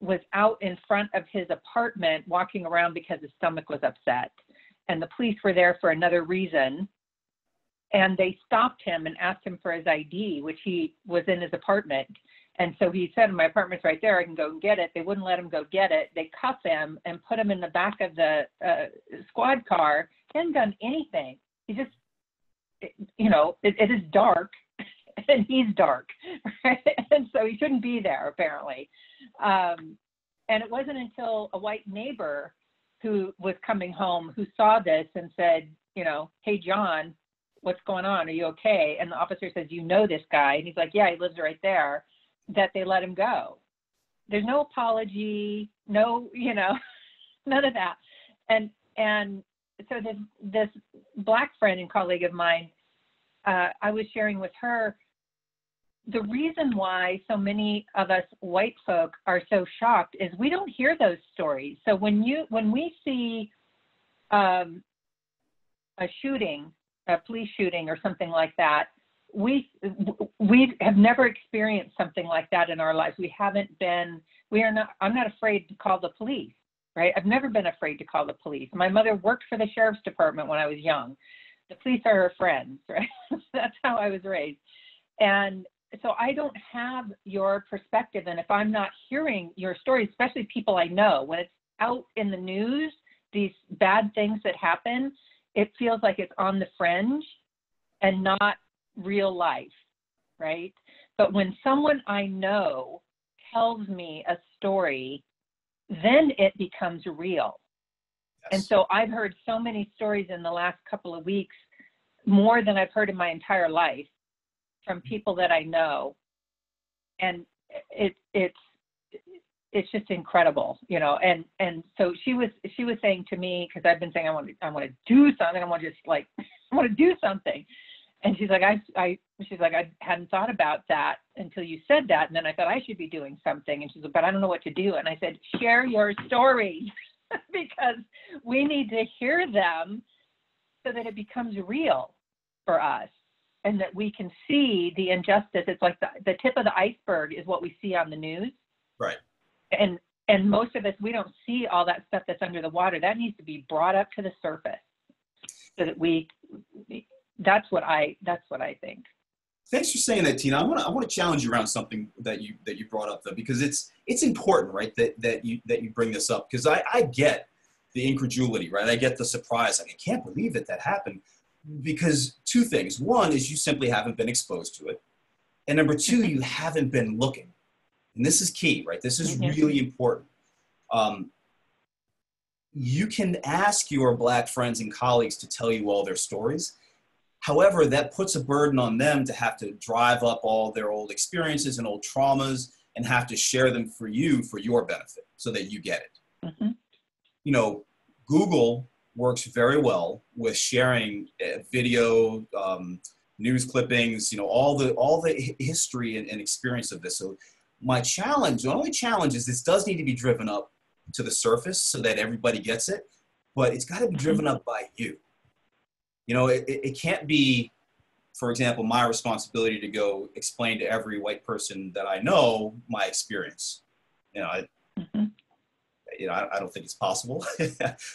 was out in front of his apartment walking around because his stomach was upset. And the police were there for another reason. And they stopped him and asked him for his ID, which he was in his apartment. And so he said, my apartment's right there, I can go and get it. They wouldn't let him go get it. They cuff him and put him in the back of the squad car. He hadn't done anything. He just, you know, it is dark and he's dark, right? And so he shouldn't be there, apparently. And it wasn't until a white neighbor who was coming home who saw this and said, you know, hey, John, what's going on? Are you okay? And the officer says, you know this guy? And he's like, yeah, he lives right there, that they let him go. There's no apology, no, you know, none of that. And so this Black friend and colleague of mine, I was sharing with her, the reason why so many of us white folk are so shocked is we don't hear those stories. So when we see a shooting, a police shooting or something like that, we have never experienced something like that in our lives. I'm not afraid to call the police, right? I've never been afraid to call the police. My mother worked for the sheriff's department when I was young. The police are her friends, right? That's how I was raised. And so I don't have your perspective. And if I'm not hearing your story, especially people I know, when it's out in the news, these bad things that happen, it feels like it's on the fringe and not real life, right? But when someone I know tells me a story, then it becomes real. Yes. And so I've heard so many stories in the last couple of weeks, more than I've heard in my entire life, from people that I know. And it's just incredible, you know. And so she was saying to me, because I've been saying I want to do something, I want to do something. And she's like, I hadn't thought about that until you said that. And then I thought I should be doing something. And she's like, but I don't know what to do. And I said, share your stories because we need to hear them so that it becomes real for us and that we can see the injustice. It's like the tip of the iceberg is what we see on the news. Right. And most of us, we don't see all that stuff that's under the water. That needs to be brought up to the surface so that that's what I think. Thanks for saying that, Tina. I want to challenge you around something that you brought up, though, because it's important, right, that you bring this up, because I get the incredulity, right? I get the surprise. Like, I can't believe that happened, because two things. One is you simply haven't been exposed to it, and number two, you haven't been looking. And this is key, right? This is really important. You can ask your Black friends and colleagues to tell you all their stories. However, that puts a burden on them to have to drive up all their old experiences and old traumas and have to share them for you for your benefit so that you get it. Mm-hmm. You know, Google works very well with sharing video, news clippings, you know, all the history and experience of this. So the only challenge is this does need to be driven up to the surface so that everybody gets it, but it's got to be driven up by you. You know, it can't be, for example, my responsibility to go explain to every white person that I know my experience. You know, I don't think it's possible,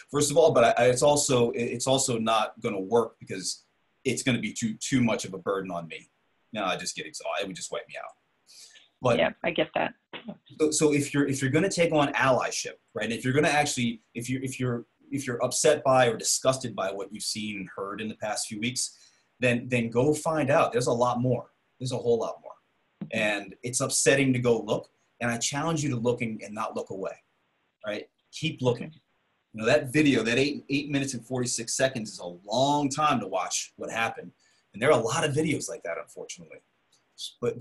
first of all, but it's also not going to work because it's going to be too much of a burden on me. You know, I just get exhausted. It would just wipe me out. But yeah, I get that. So if you're going to take on allyship, right? If you're going to actually, if you're upset by or disgusted by what you've seen and heard in the past few weeks, then go find out. There's a lot more. There's a whole lot more. And it's upsetting to go look. And I challenge you to look and not look away, right? Keep looking. You know, that video, that 8 minutes and 46 seconds is a long time to watch what happened. And there are a lot of videos like that, unfortunately. But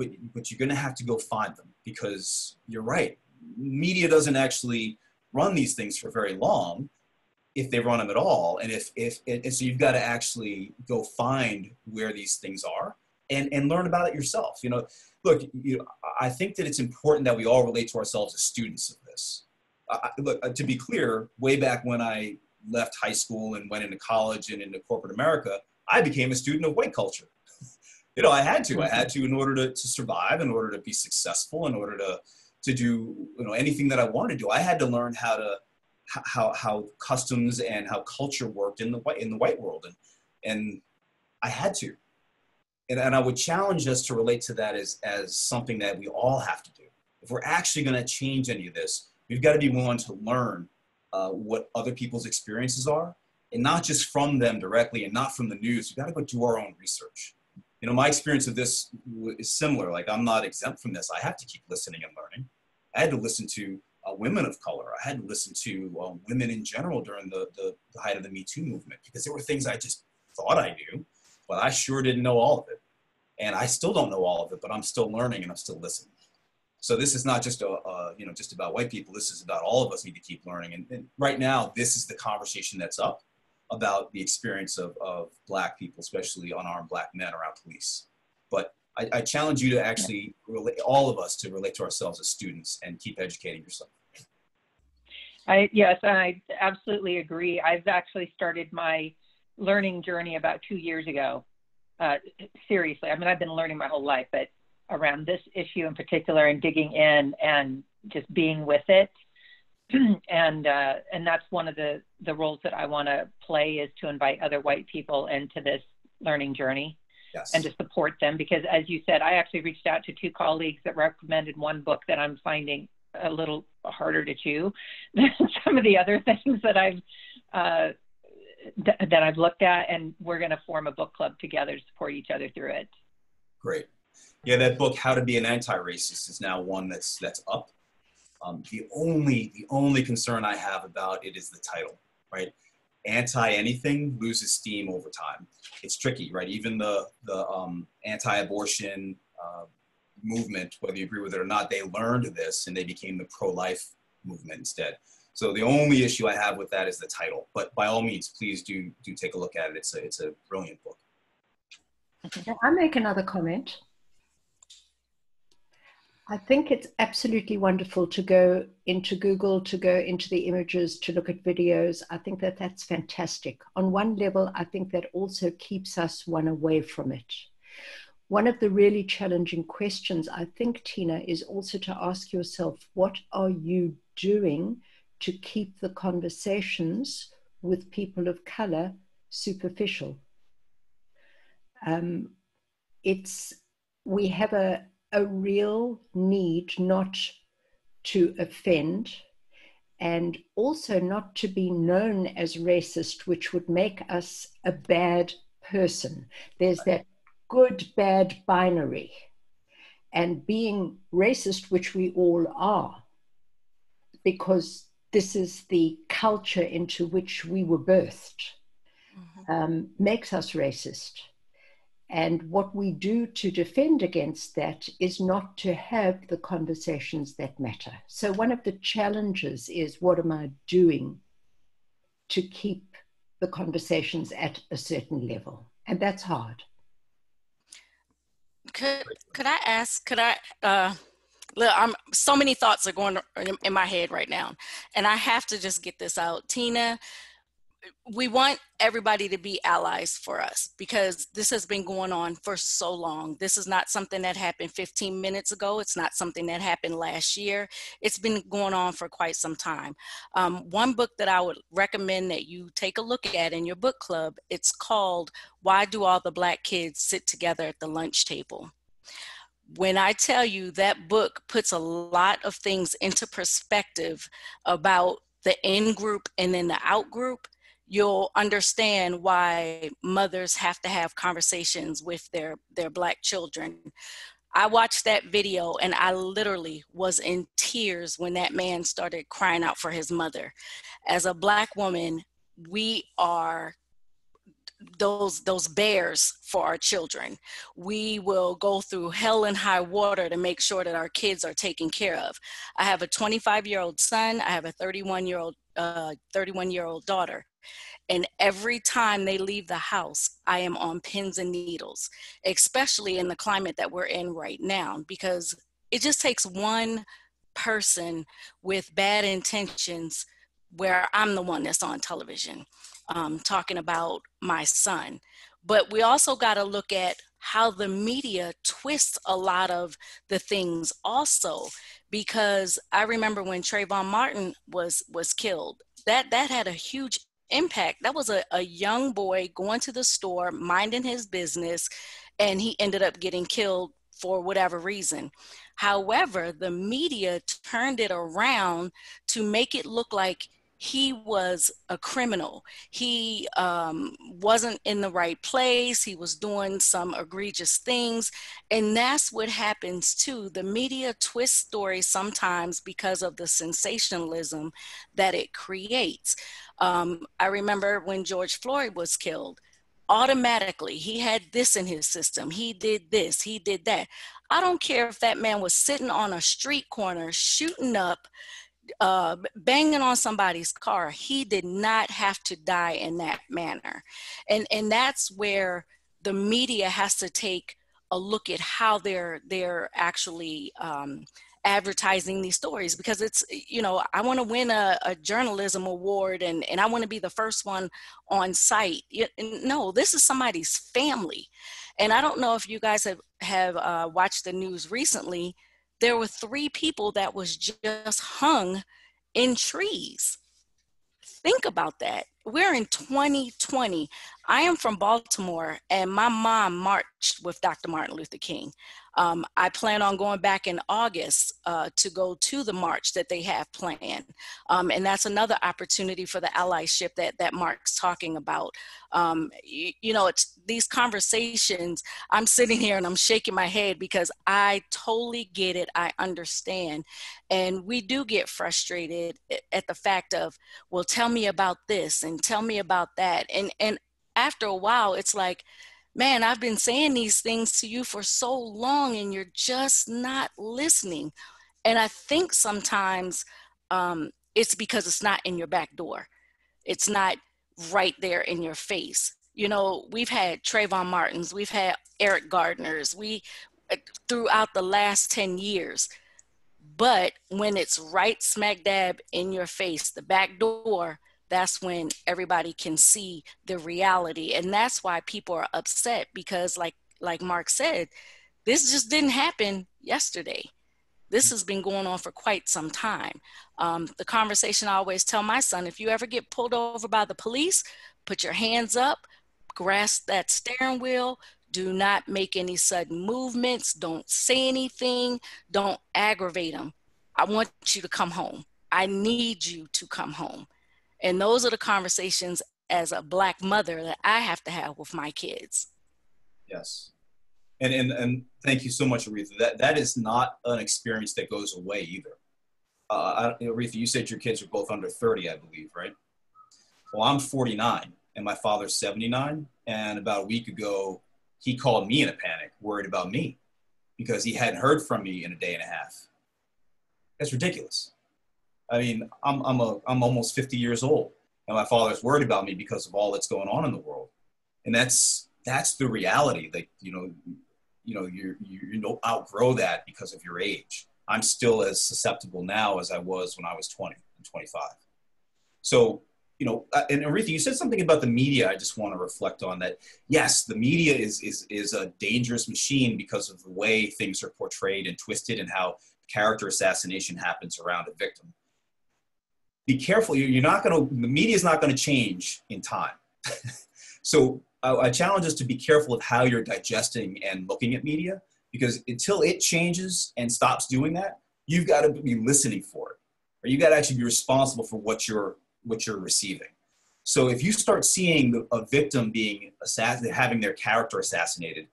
you're going to have to go find them, because you're right. Media doesn't actually run these things for very long, if they run them at all. And so you've got to actually go find where these things are and learn about it yourself. You know, look, I think that it's important that we all relate to ourselves as students of this. Look, to be clear, way back when I left high school and went into college and into corporate America, I became a student of white culture. You know, I had to in order to survive, in order to be successful, in order to do, you know, anything that I wanted to do. I had to learn how customs and how culture worked in the white world, and I had to. And I would challenge us to relate to that as something that we all have to do. If we're actually going to change any of this, we've got to be willing to learn what other people's experiences are, and not just from them directly and not from the news. We've got to go do our own research. You know, my experience of this is similar. Like, I'm not exempt from this. I have to keep listening and learning. I had to listen to women of color. I had to listen to women in general during the height of the Me Too movement, because there were things I just thought I knew, but I sure didn't know all of it. And I still don't know all of it, but I'm still learning and I'm still listening. So this is not just just about white people. This is about all of us need to keep learning. And right now, this is the conversation that's up about the experience of Black people, especially unarmed Black men around police. But I challenge you to actually all of us to relate to ourselves as students and keep educating yourself. Yes, I absolutely agree. I've actually started my learning journey about 2 years ago. seriously. I mean, I've been learning my whole life, but around this issue in particular, and digging in and just being with it. And that's one of the roles that I want to play, is to invite other white people into this learning journey. Yes. And to support them, because as you said, I actually reached out to 2 colleagues that recommended one book that I'm finding a little harder to chew than some of the other things that I've looked at, and we're going to form a book club together to support each other through it. Great. Yeah, that book, How to Be an Anti-Racist, is now one that's up. The only concern I have about it is the title, right? Anti-anything loses steam over time. It's tricky, right? Even the anti-abortion movement, whether you agree with it or not, they learned this and they became the pro-life movement instead. So the only issue I have with that is the title. But by all means, please do take a look at it. It's a brilliant book. I'll make another comment. I think it's absolutely wonderful to go into Google, to go into the images, to look at videos. I think that that's fantastic. On one level, I think that also keeps us one away from it. One of the really challenging questions, I think, Tina, is also to ask yourself, what are you doing to keep the conversations with people of color superficial? We have a real need not to offend, and also not to be known as racist, which would make us a bad person. There's that good, bad binary. And being racist, which we all are, because this is the culture into which we were birthed, makes us racist. And what we do to defend against that is not to have the conversations that matter. So one of the challenges is, what am I doing to keep the conversations at a certain level? And that's hard. Could I ask, look, so many thoughts are going in my head right now, and I have to just get this out. Tina, we want everybody to be allies for us, because this has been going on for so long. This is not something that happened 15 minutes ago. It's not something that happened last year. It's been going on for quite some time. One book that I would recommend that you take a look at in your book club, it's called Why Do All the Black Kids Sit Together at the Lunch Table? When I tell you, that book puts a lot of things into perspective about the in group and then the out group, you'll understand why mothers have to have conversations with their Black children. I watched that video and I literally was in tears when that man started crying out for his mother. As a Black woman, we are those bears for our children. We will go through hell and high water to make sure that our kids are taken care of. I have a 25-year-old son. I have a 31-year-old daughter. And every time they leave the house, I am on pins and needles, especially in the climate that we're in right now, because it just takes one person with bad intentions, where I'm the one that's on television talking about my son. But we also got to look at how the media twists a lot of the things also, because I remember when Trayvon Martin was killed, that had a huge impact. That was a young boy going to the store, minding his business, and he ended up getting killed for whatever reason. However, the media turned it around to make it look like he was a criminal. He wasn't in the right place. He was doing some egregious things. And that's what happens too. The media twists stories sometimes because of the sensationalism that it creates. I remember when George Floyd was killed, automatically he had this in his system. He did this, he did that. I don't care if that man was sitting on a street corner shooting up, banging on somebody's car. He did not have to die in that manner. And that's where the media has to take a look at how they're actually advertising these stories, because it's, you know, I want to win a journalism award and I want to be the first one on site. No, this is somebody's family. And I don't know if you guys have watched the news recently. There were 3 people that was just hung in trees. Think about that. We're in 2020. I am from Baltimore, and my mom marched with Dr. Martin Luther King. I plan on going back in August to go to the march that they have planned. And that's another opportunity for the allyship that Mark's talking about. You know, it's these conversations, I'm sitting here and I'm shaking my head because I totally get it. I understand. And we do get frustrated at the fact of, well, tell me about this and tell me about that. And after a while, it's like, man, I've been saying these things to you for so long and you're just not listening. And I think sometimes it's because it's not in your back door. It's not right there in your face. You know, we've had Trayvon Martins, we've had Eric Gardners, throughout the last 10 years. But when it's right smack dab in your face, the back door, that's when everybody can see the reality. And that's why people are upset, because like Mark said, this just didn't happen yesterday. This has been going on for quite some time. The conversation I always tell my son, if you ever get pulled over by the police, put your hands up, grasp that steering wheel, do not make any sudden movements, don't say anything, don't aggravate them. I want you to come home. I need you to come home. And those are the conversations as a Black mother that I have to have with my kids. Yes. And thank you so much, Aretha. That is not an experience that goes away either. Aretha, you said your kids are both under 30, I believe, right? Well, I'm 49 and my father's 79. And about a week ago, he called me in a panic, worried about me because he hadn't heard from me in a day and a half. That's ridiculous. I mean, I'm almost 50 years old, and my father's worried about me because of all that's going on in the world, and that's the reality. That you don't outgrow that because of your age. I'm still as susceptible now as I was when I was 20 and 25. So, you know, and Aretha, you said something about the media. I just want to reflect on that. Yes, the media is a dangerous machine because of the way things are portrayed and twisted, and how character assassination happens around a victim. Be careful. The media is not going to change in time. So I challenge us to be careful of how you're digesting and looking at media, because until it changes and stops doing that, you've got to be listening for it, or you got to actually be responsible for what you're receiving. So if you start seeing a victim being assassinated, having their character assassinated,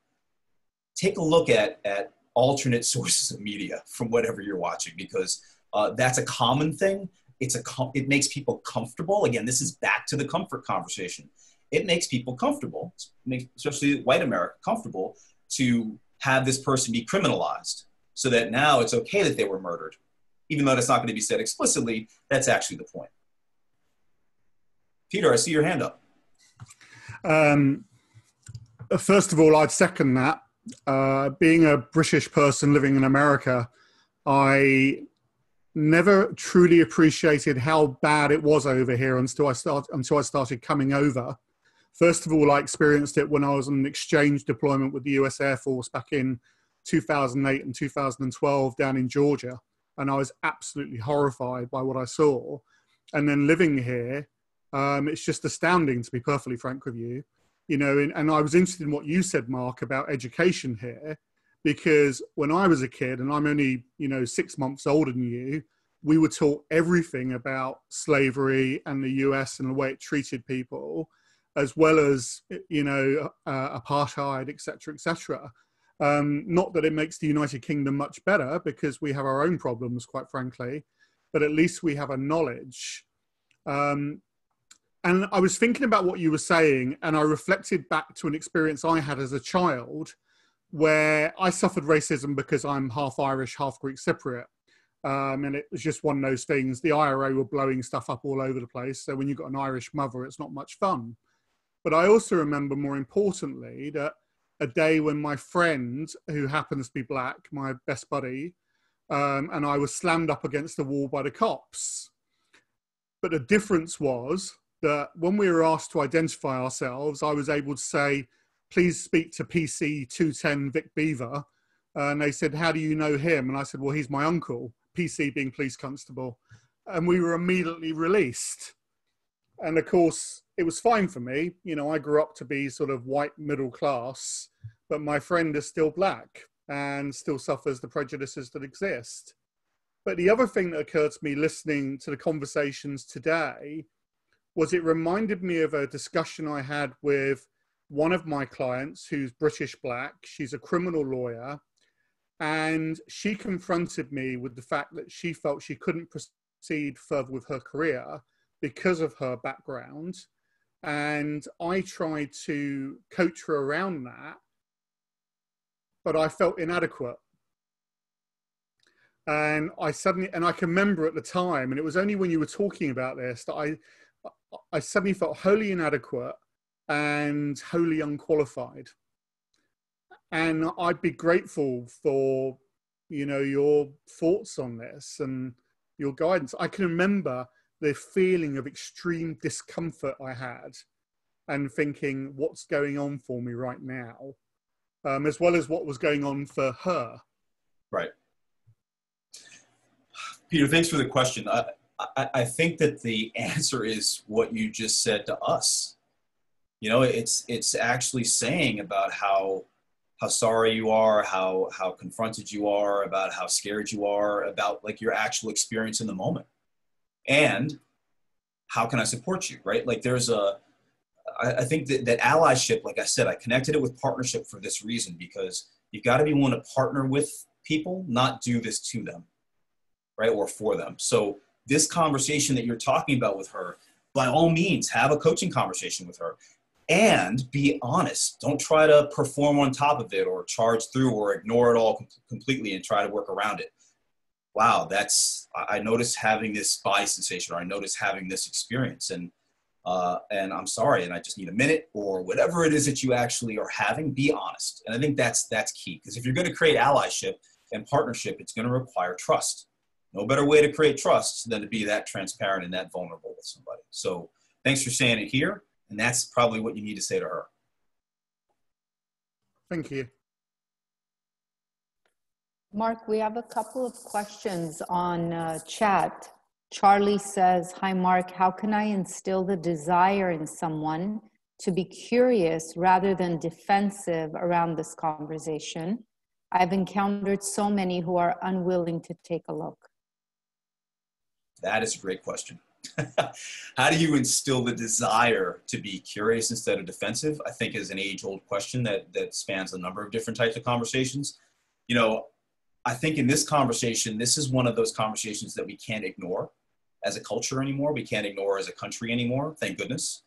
take a look at alternate sources of media from whatever you're watching, because that's a common thing. It makes people comfortable. Again, this is back to the comfort conversation. It makes people comfortable, especially white America, comfortable to have this person be criminalized, so that now it's okay that they were murdered, even though that's not going to be said explicitly. That's actually the point. Peter, I see your hand up. First of all, I'd second that. Being a British person living in America, I never truly appreciated how bad it was over here until I started coming over. First of all, I experienced it when I was on an exchange deployment with the US Air Force back in 2008 and 2012 down in Georgia. And I was absolutely horrified by what I saw. And then living here, it's just astounding, to be perfectly frank with you. You know, and I was interested in what you said, Mark, about education here, because when I was a kid, and I'm only, 6 months older than you, we were taught everything about slavery and the US and the way it treated people, as well as, apartheid, et cetera, et cetera. Not that it makes the United Kingdom much better, because we have our own problems, quite frankly, but at least we have a knowledge. And I was thinking about what you were saying, and I reflected back to an experience I had as a child where I suffered racism because I'm half Irish, half Greek Cypriot. And it was just one of those things. The IRA were blowing stuff up all over the place. So when you've got an Irish mother, it's not much fun. But I also remember, more importantly, that a day when my friend, who happens to be black, my best buddy, and I was slammed up against the wall by the cops. But the difference was that when we were asked to identify ourselves, I was able to say, please speak to PC 210 Vic Beaver. And they said, how do you know him? And I said, well, he's my uncle, PC being police constable. And we were immediately released. And of course, it was fine for me. You know, I grew up to be sort of white middle class, but my friend is still black and still suffers the prejudices that exist. But the other thing that occurred to me listening to the conversations today was it reminded me of a discussion I had with one of my clients who's British black. She's a criminal lawyer, and she confronted me with the fact that she felt she couldn't proceed further with her career because of her background. And I tried to coach her around that, but I felt inadequate. And I can remember at the time, and it was only when you were talking about this that I suddenly felt wholly inadequate and wholly unqualified. And I'd be grateful for, you know, your thoughts on this and your guidance. I can remember the feeling of extreme discomfort I had and thinking, what's going on for me right now? As well as what was going on for her. Right. Peter, thanks for the question. I think that the answer is what you just said to us. You know, it's actually saying about how sorry you are, how confronted you are, about how scared you are, about like your actual experience in the moment. And how can I support you, right? Like I think that allyship, like I said, I connected it with partnership for this reason, because you've got to be willing to partner with people, not do this to them, right? Or for them. So this conversation that you're talking about with her, by all means, have a coaching conversation with her and be honest. Don't try to perform on top of it or charge through or ignore it all completely and try to work around it. Wow, I noticed having this body sensation, or I noticed having this experience, and I'm sorry, and I just need a minute, or whatever it is that you actually are having, be honest. And I think that's key, because if you're going to create allyship and partnership, it's going to require trust. No better way to create trust than to be that transparent and that vulnerable with somebody. So thanks for saying it here, and that's probably what you need to say to her. Thank you. Mark, we have a couple of questions on chat. Charlie says, hi, Mark, how can I instill the desire in someone to be curious rather than defensive around this conversation? I've encountered so many who are unwilling to take a look. That is a great question. How do you instill the desire to be curious instead of defensive? I think is an age-old question that spans a number of different types of conversations. You know, I think in this conversation, this is one of those conversations that we can't ignore as a culture anymore. We can't ignore as a country anymore, thank goodness.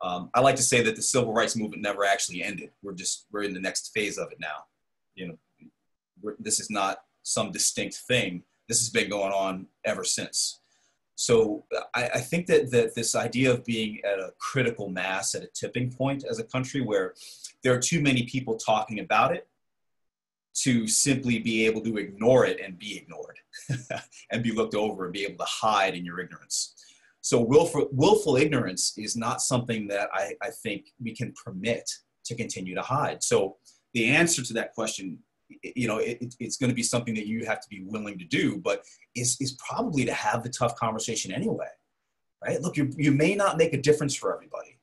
I like to say that the civil rights movement never actually ended. We're in the next phase of it now. You know, this is not some distinct thing. This has been going on ever since. So I think that this idea of being at a critical mass, at a tipping point as a country where there are too many people talking about it to simply be able to ignore it and be ignored and be looked over and be able to hide in your ignorance. So willful ignorance is not something that I think we can permit to continue to hide. So the answer to that question, you know, it's going to be something that you have to be willing to do, but is probably to have the tough conversation anyway, right? Look, you may not make a difference for everybody,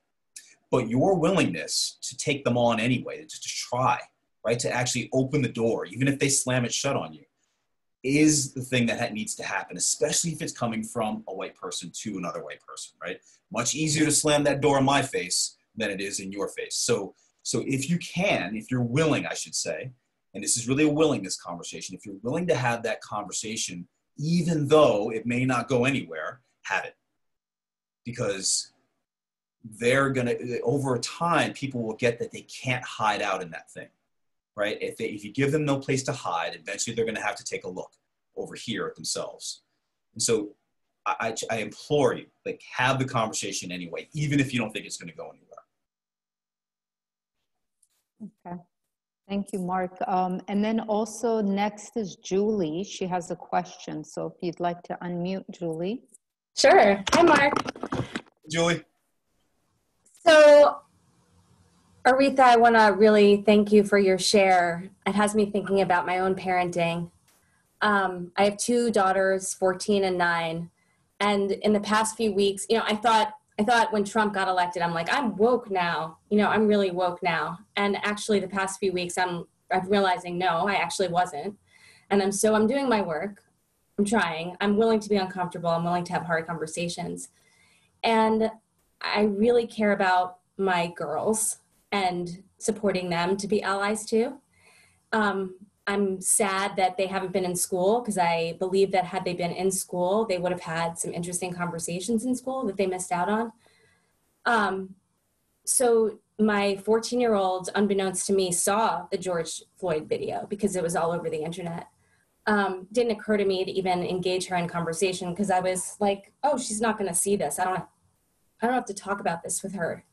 but your willingness to take them on anyway, to try, right? To actually open the door, even if they slam it shut on you, is the thing that needs to happen, especially if it's coming from a white person to another white person, right? Much easier to slam that door in my face than it is in your face. So if you can, if you're willing, I should say, and this is really a willingness conversation, if you're willing to have that conversation, even though it may not go anywhere, have it. Because they're gonna, over time, people will get that they can't hide out in that thing, right? If you give them no place to hide, eventually they're gonna have to take a look over here at themselves. And so I implore you, like, have the conversation anyway, even if you don't think it's gonna go anywhere. Okay. Thank you, Mark. And then also next is Julie. She has a question. So if you'd like to unmute, Julie. Sure. Hi, Mark. Julie. So, Aretha, I want to really thank you for your share. It has me thinking about my own parenting. I have two daughters, 14 and 9. And in the past few weeks, you know, I thought when Trump got elected, I'm like, I'm woke now. You know, I'm really woke now. And actually the past few weeks, I'm realizing, no, I actually wasn't. And I'm doing my work. I'm trying. I'm willing to be uncomfortable. I'm willing to have hard conversations. And I really care about my girls and supporting them to be allies too. I'm sad that they haven't been in school, because I believe that had they been in school, they would have had some interesting conversations in school that they missed out on. So my 14-year-old, unbeknownst to me, saw the George Floyd video because it was all over the internet. Didn't occur to me to even engage her in conversation, because I was like, oh, she's not going to see this. I don't have to talk about this with her.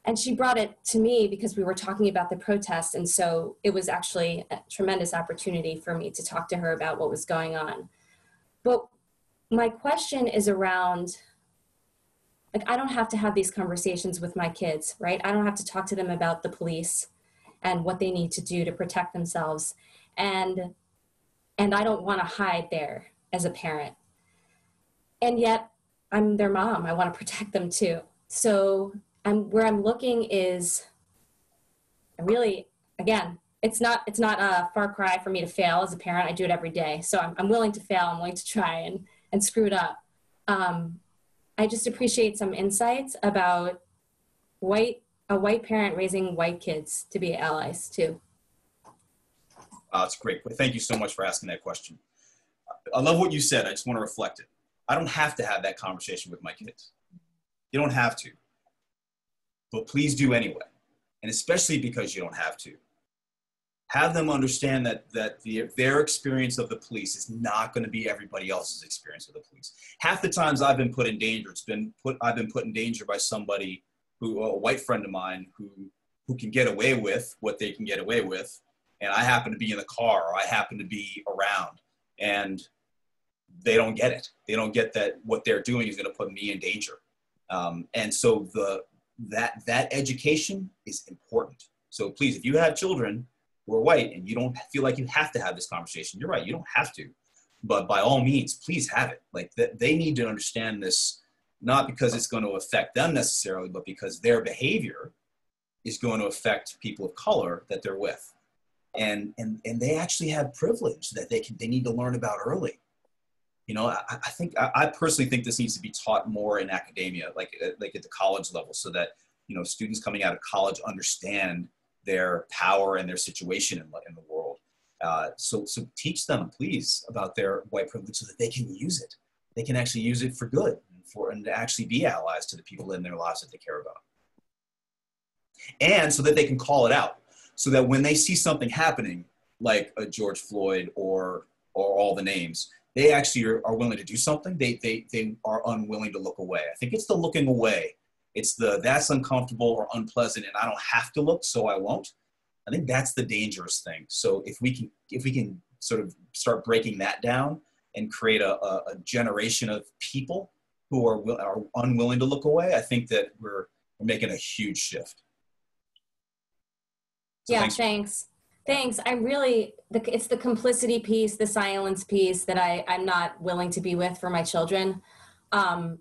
And she brought it to me because we were talking about the protest. And so it was actually a tremendous opportunity for me to talk to her about what was going on. But my question is around, like, I don't have to have these conversations with my kids, right? I don't have to talk to them about the police and what they need to do to protect themselves. And I don't want to hide there as a parent. And yet I'm their mom. I want to protect them too. So where I'm looking is really, again, it's not a far cry for me to fail as a parent. I do it every day. So I'm willing to fail. I'm willing to try and screw it up. I just appreciate some insights about a white parent raising white kids to be allies too. That's great. Thank you so much for asking that question. I love what you said. I just want to reflect it. I don't have to have that conversation with my kids. You don't have to. But please do anyway. And especially because you don't have to. Have them understand that their experience of the police is not going to be everybody else's experience of the police. Half the times I've been put in danger, I've been put in danger by somebody a white friend of mine who can get away with what they can get away with. And I happen to be in the car, or I happen to be around, and they don't get it. They don't get that what they're doing is going to put me in danger. And so that education is important. So please, if you have children who are white and you don't feel like you have to have this conversation, you're right, you don't have to. But by all means, please have it. Like they need to understand this, not because it's going to affect them necessarily, but because their behavior is going to affect people of color that they're with. And they actually have privilege that they need to learn about early. You know, I personally think this needs to be taught more in academia, like at the college level, so that, you know, students coming out of college understand their power and their situation in the world. So teach them, please, about their white privilege so that they can use it. They can actually use it for good and to actually be allies to the people in their lives that they care about. And so that they can call it out, so that when they see something happening, like a George Floyd or all the names, they actually are willing to do something. They are unwilling to look away. I think it's the looking away. It's that's uncomfortable or unpleasant, and I don't have to look, so I won't. I think that's the dangerous thing. So if we can sort of start breaking that down and create a generation of people who are unwilling to look away, I think that we're making a huge shift. So yeah, thanks. It's the complicity piece, the silence piece that I'm not willing to be with for my children.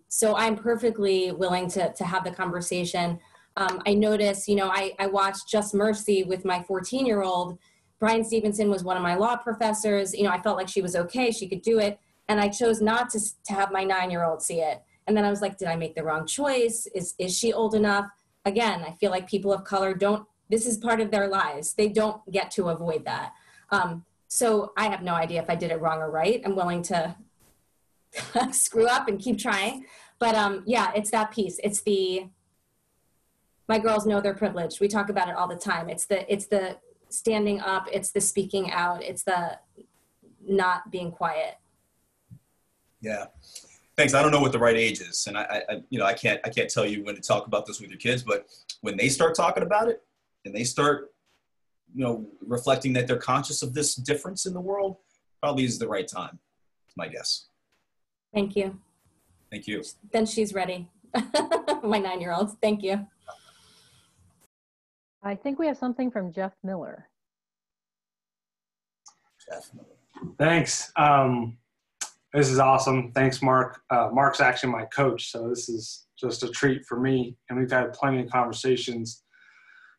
So I'm perfectly willing to have the conversation. I noticed, you know, I watched Just Mercy with my 14-year-old. Brian Stevenson was one of my law professors. You know, I felt like she was okay, she could do it. And I chose not to have my 9-year-old see it. And then I was like, did I make the wrong choice? Is she old enough? Again, I feel like people of color this is part of their lives. They don't get to avoid that. So I have no idea if I did it wrong or right. I'm willing to screw up and keep trying. But yeah, it's that piece. It's my girls know they're privileged. We talk about it all the time. It's the standing up. It's the speaking out. It's the not being quiet. Yeah. Thanks. I don't know what the right age is. And I can't tell you when to talk about this with your kids, but when they start talking about it, and they start reflecting that they're conscious of this difference in the world, probably is the right time. It's my guess. Thank you. Thank you. Then she's ready. My 9-year-old. Thank you. I think we have something from Jeff Miller. Jeff Miller. Thanks. This is awesome. Thanks, Mark. Mark's actually my coach, so this is just a treat for me. And we've had plenty of conversations.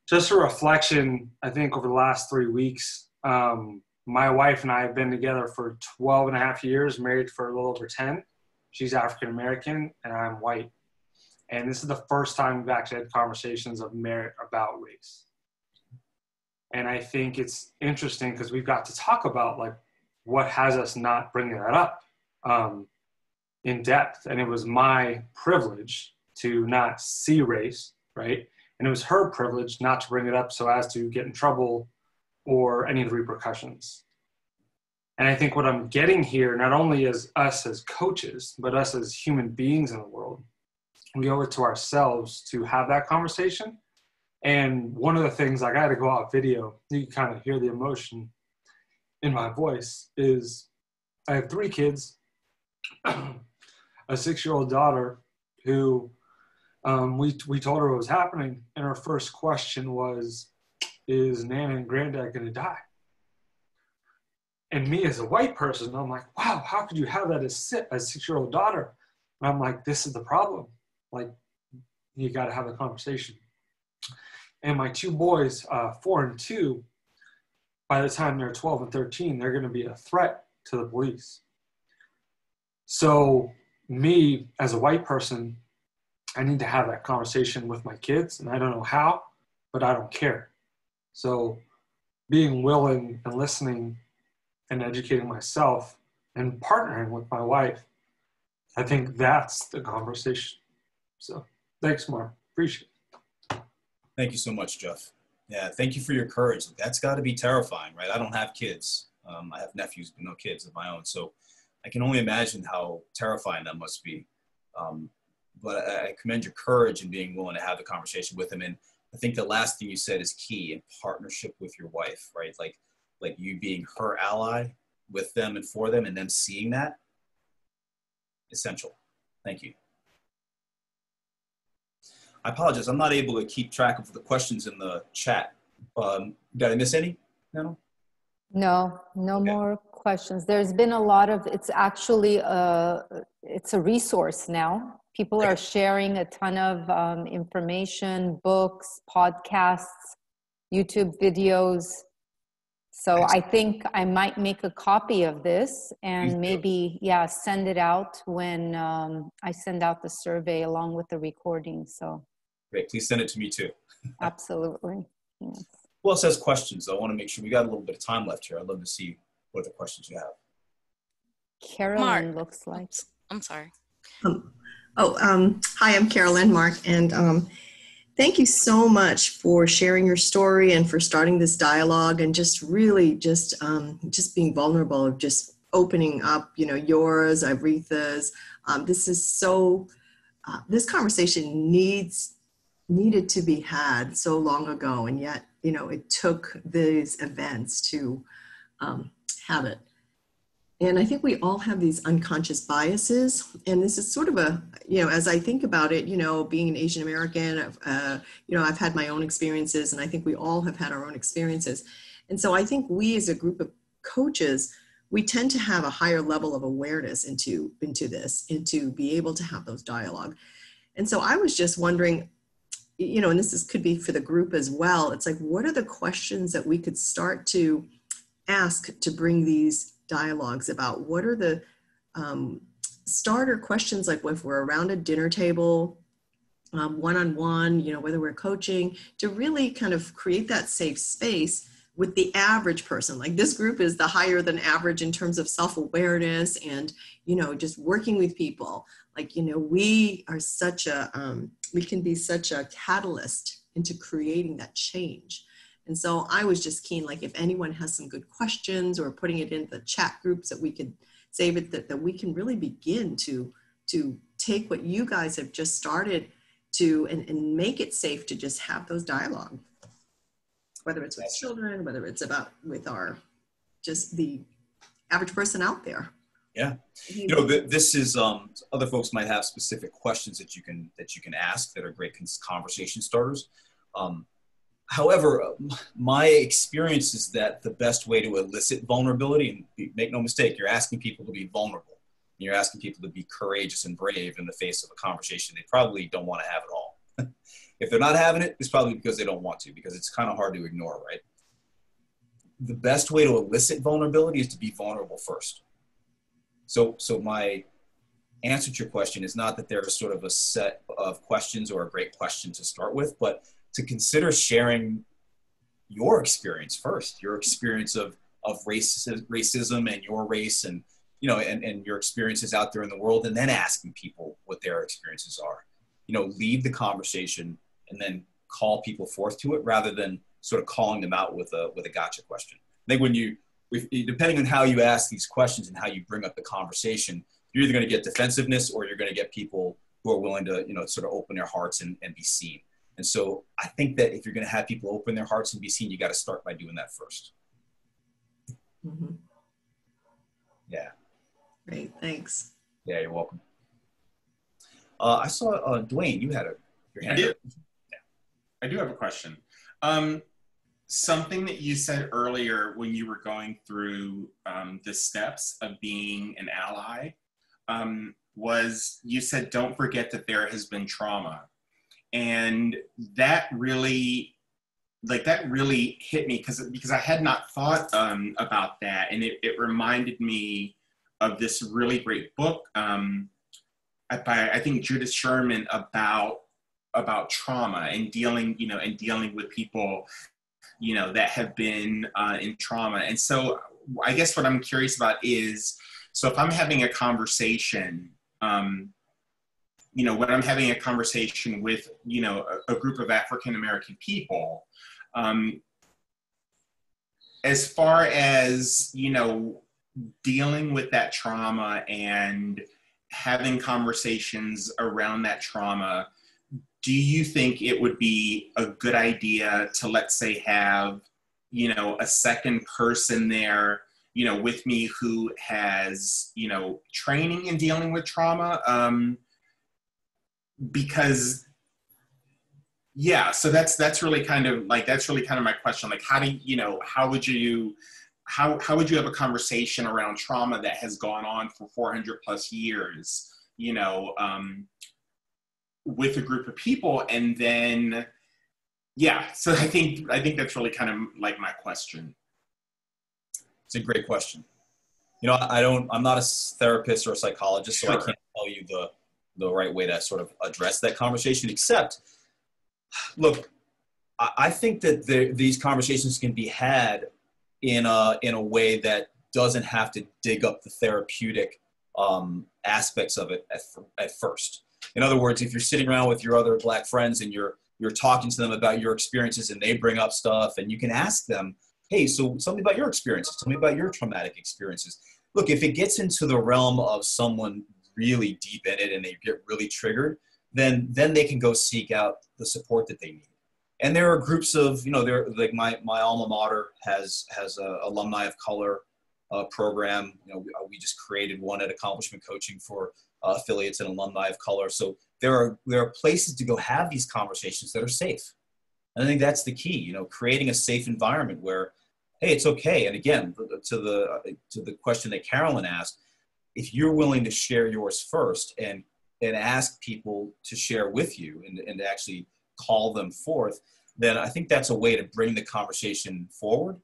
Just a reflection, I think, over the last 3 weeks. My wife and I have been together for 12 and a half years, married for a little over 10. She's African-American, and I'm white. And this is the first time we've actually had conversations of merit about race. And I think it's interesting because we've got to talk about like what has us not bringing that up in depth. And it was my privilege to not see race, right? And it was her privilege not to bring it up so as to get in trouble or any of the repercussions. And I think what I'm getting here, not only as us as coaches, but us as human beings in the world, we owe it to ourselves to have that conversation. And one of the things, like I had to go out video, you can kind of hear the emotion in my voice, is I have 3 kids, a 6-year-old daughter who we told her what was happening. And her first question was, is Nana and Granddad going to die? And me as a white person, I'm like, wow, how could you have that as a 6-year-old daughter? And I'm like, this is the problem. Like, you got to have a conversation. And my 2 boys, 4 and 2, by the time they're 12 and 13, they're going to be a threat to the police. So me as a white person, I need to have that conversation with my kids, and I don't know how, but I don't care. So being willing and listening and educating myself and partnering with my wife, I think that's the conversation. So thanks, Mark. Appreciate it. Thank you so much, Jeff. Yeah, thank you for your courage. That's got to be terrifying, right? I don't have kids. I have nephews, but no kids of my own. So I can only imagine how terrifying that must be. But I commend your courage in being willing to have the conversation with them. And I think the last thing you said is key, in partnership with your wife, right? Like you being her ally with them and for them, and them seeing that, essential. Thank you. I apologize. I'm not able to keep track of the questions in the chat. Did I miss any? No? No more questions. There's been a lot of, it's actually, it's a resource now. People are sharing a ton of information, books, podcasts, YouTube videos. So I think I might make a copy of this and maybe, send it out when I send out the survey along with the recording. So great. Please send it to me too. Absolutely. Yes. Who else has questions? I want to make sure we got a little bit of time left here. I'd love to see what other questions you have. Carolyn Mark. looks like. I'm sorry. Hi, I'm Carolyn, Mark, and thank you so much for sharing your story and for starting this dialogue and just really just being vulnerable, just opening up, yours, Aretha's. This is so, this conversation needed to be had so long ago, and yet, it took these events to have it. And I think we all have these unconscious biases. And this is sort of a, as I think about it, being an Asian American, I've had my own experiences, and I think we all have had our own experiences. And so I think we as a group of coaches, we tend to have a higher level of awareness into this and to be able to have those dialogue. And so I was just wondering, and could be for the group as well. It's like, what are the questions that we could start to ask to bring these dialogues about? What are the starter questions, like if we're around a dinner table, one-on-one, whether we're coaching, to really kind of create that safe space with the average person. Like this group is the higher than average in terms of self-awareness and, just working with people. Like, we are we can be such a catalyst into creating that change. And so I was just keen, like if anyone has some good questions or putting it in the chat groups that we could save it, that we can really begin to take what you guys have just started to and make it safe to just have those dialogue. whether it's with children, whether it's about with our, just the average person out there. Yeah, you know, this is other folks might have specific questions that you can ask that are great conversation starters. However, my experience is that the best way to elicit vulnerability, and make no mistake, you're asking people to be vulnerable. You're asking people to be courageous and brave in the face of a conversation they probably don't want to have at all. If they're not having it, it's probably because they don't want to, because it's kind of hard to ignore, right? The best way to elicit vulnerability is to be vulnerable first. So my answer to your question is not that there's sort of a set of questions or a great question to start with, but to consider sharing your experience first, your experience of racism and your race and, you know, and your experiences out there in the world, and then asking people what their experiences are. You know, lead the conversation and then call people forth to it rather than sort of calling them out with a gotcha question. I think depending on how you ask these questions and how you bring up the conversation, you're either going to get defensiveness or you're going to get people who are willing to, you know, sort of open their hearts and be seen. And so I think that if you're going to have people open their hearts and be seen, you got to start by doing that first. Mm-hmm. Yeah. Great, thanks. Yeah, you're welcome. I saw Dwayne, you had your hand up. I do have a question. Something that you said earlier when you were going through the steps of being an ally was you said, don't forget that there has been trauma. And that really hit me because I had not thought about that. And it reminded me of this really great book by, I think, Judith Sherman about trauma and dealing with people, you know, that have been in trauma. And so I guess what I'm curious about is, so if I'm having a conversation, you know, when I'm having a conversation with, you know, a group of African-American people, as far as, you know, dealing with that trauma and having conversations around that trauma, do you think it would be a good idea to, let's say, have, you know, a second person there, you know, with me who has, you know, training in dealing with trauma? Because, yeah, so that's really kind of my question. Like, how would you have a conversation around trauma that has gone on for 400 plus years, you know, with a group of people? And then, yeah, so I think that's really kind of like my question. It's a great question. You know, I'm not a therapist or a psychologist, so sure. I can't tell you the right way to sort of address that conversation, except, look, I think that these conversations can be had in a way that doesn't have to dig up the therapeutic aspects of it at first. In other words, if you're sitting around with your other Black friends and you're talking to them about your experiences and they bring up stuff, and you can ask them, hey, so tell me about your experiences. Tell me about your traumatic experiences. Look, if it gets into the realm of someone really deep in it and they get really triggered, then they can go seek out the support that they need. And there are groups of, you know, there, like my alma mater has a alumni of color program. You know, we just created one at Accomplishment Coaching for affiliates and alumni of color. So there are places to go have these conversations that are safe. And I think that's the key, you know, creating a safe environment where, hey, it's okay. And again, to the question that Carolyn asked, if you're willing to share yours first and ask people to share with you and to actually call them forth, then I think that's a way to bring the conversation forward.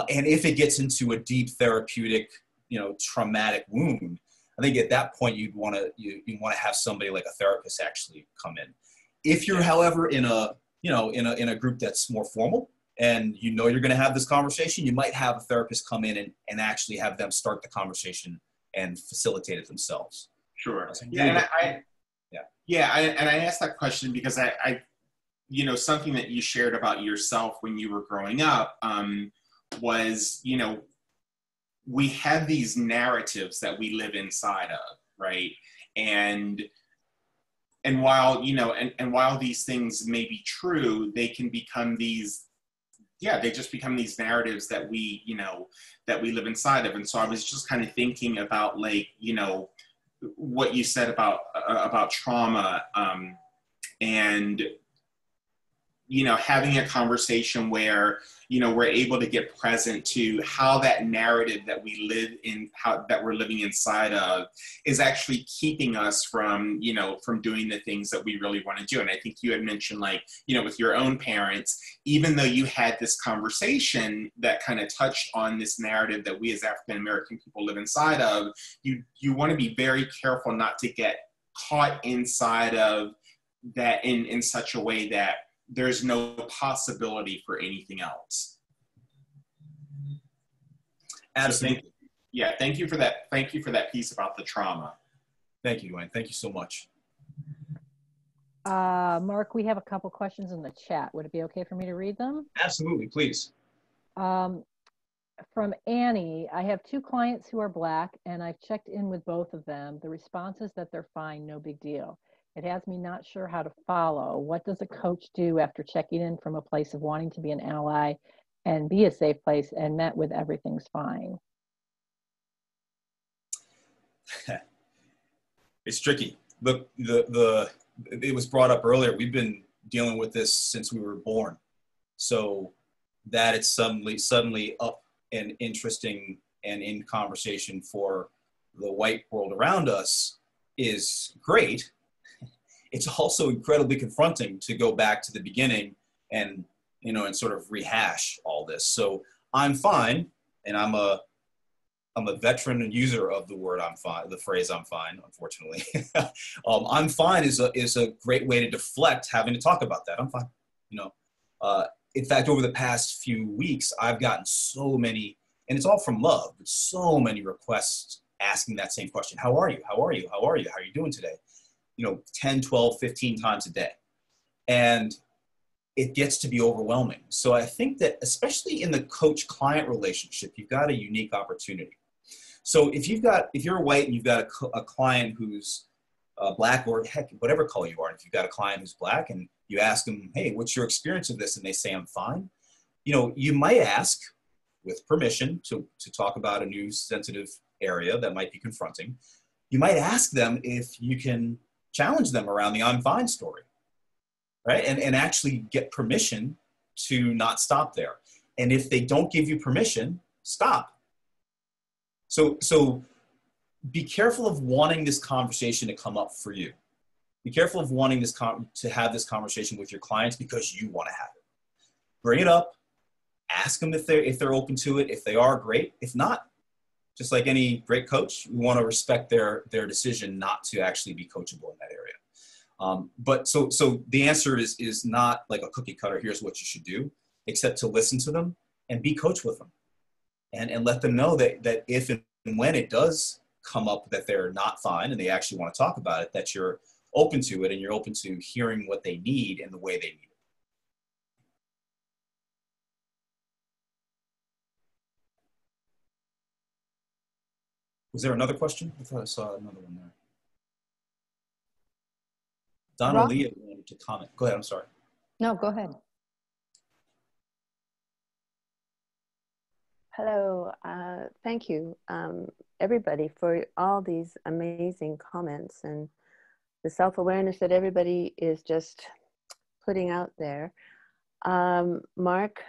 And if it gets into a deep therapeutic, you know, traumatic wound, I think at that point you want to have somebody like a therapist actually come in. If you're, however, in a group that's more formal and you know you're going to have this conversation, you might have a therapist come in and actually have them start the conversation and facilitate it themselves. Sure. Yeah, and I asked that question because I you know, something that you shared about yourself when you were growing up was, you know, we have these narratives that we live inside of, right? And while, you know, and while these things may be true, they can become these yeah, they just become these narratives that we, you know, that we live inside of. And so I was just kind of thinking about, like, you know, what you said about trauma, and, you know, having a conversation where, you know, we're able to get present to how that narrative that we live in, how that we're living inside of, is actually keeping us from, you know, from doing the things that we really want to do. And I think you had mentioned, like, you know, with your own parents, even though you had this conversation that kind of touched on this narrative that we as African American people live inside of, you want to be very careful not to get caught inside of that in such a way that there's no possibility for anything else. Absolutely. So thank you for that. Thank you for that piece about the trauma. Thank you, Dwayne. Thank you so much. Mark, we have a couple questions in the chat. Would it be okay for me to read them? Absolutely, please. From Annie, I have 2 clients who are Black, and I've checked in with both of them. The response is that they're fine, no big deal. It has me not sure how to follow. What does a coach do after checking in from a place of wanting to be an ally and be a safe place and met with everything's fine? It's tricky. Look, it was brought up earlier. We've been dealing with this since we were born. So that it's suddenly up and interesting and in conversation for the white world around us is great. It's also incredibly confronting to go back to the beginning and, you know, and sort of rehash all this. So I'm fine, and I'm a veteran user of the word "I'm fine," the phrase "I'm fine." Unfortunately, I'm fine is a great way to deflect having to talk about that. I'm fine, you know. In fact, over the past few weeks, I've gotten so many, and it's all from love, but so many requests asking that same question: "How are you? How are you? How are you? How are you doing today?" You know, 10, 12, 15 times a day. And it gets to be overwhelming. So I think that especially in the coach-client relationship, you've got a unique opportunity. So if you're white and you've got a client who's Black, or heck, whatever color you are, and if you've got a client who's Black and you ask them, "Hey, what's your experience of this?" and they say, "I'm fine," you know, you might ask, with permission to talk about a new sensitive area that might be confronting, you might ask them if you can challenge them around the "I'm fine" story, right? And actually get permission to not stop there. And if they don't give you permission, stop. So be careful of wanting this conversation to come up for you. Be careful of wanting to have this conversation with your clients because you want to have it. Bring it up. Ask them if they're open to it. If they are, great. If not, just like any great coach, we want to respect their decision not to actually be coachable in that area. But so the answer is not like a cookie cutter, here's what you should do, except to listen to them and be coach with them. And let them know that if and when it does come up that they're not fine and they actually want to talk about it, that you're open to it and you're open to hearing what they need and the way they need it. Was there another question? I thought I saw another one there. Donna Leah wanted to comment. Go ahead, I'm sorry. No, go ahead. Hello, thank you everybody for all these amazing comments and the self-awareness that everybody is just putting out there. Mark,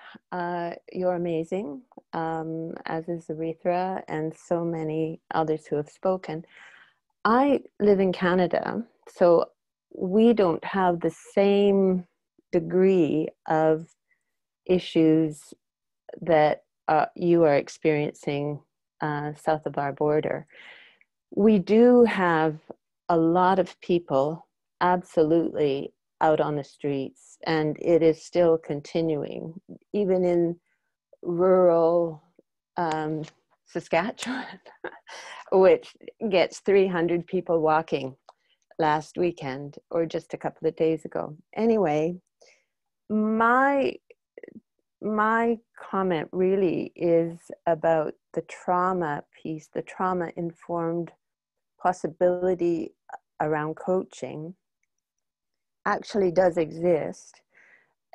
you're amazing, as is Aretha and so many others who have spoken. I live in Canada, so we don't have the same degree of issues that you are experiencing south of our border. We do have a lot of people absolutely out on the streets, and it is still continuing, even in rural Saskatchewan, which gets 300 people walking last weekend or just a couple of days ago. Anyway, my comment really is about the trauma piece, the trauma-informed possibility around coaching actually does exist.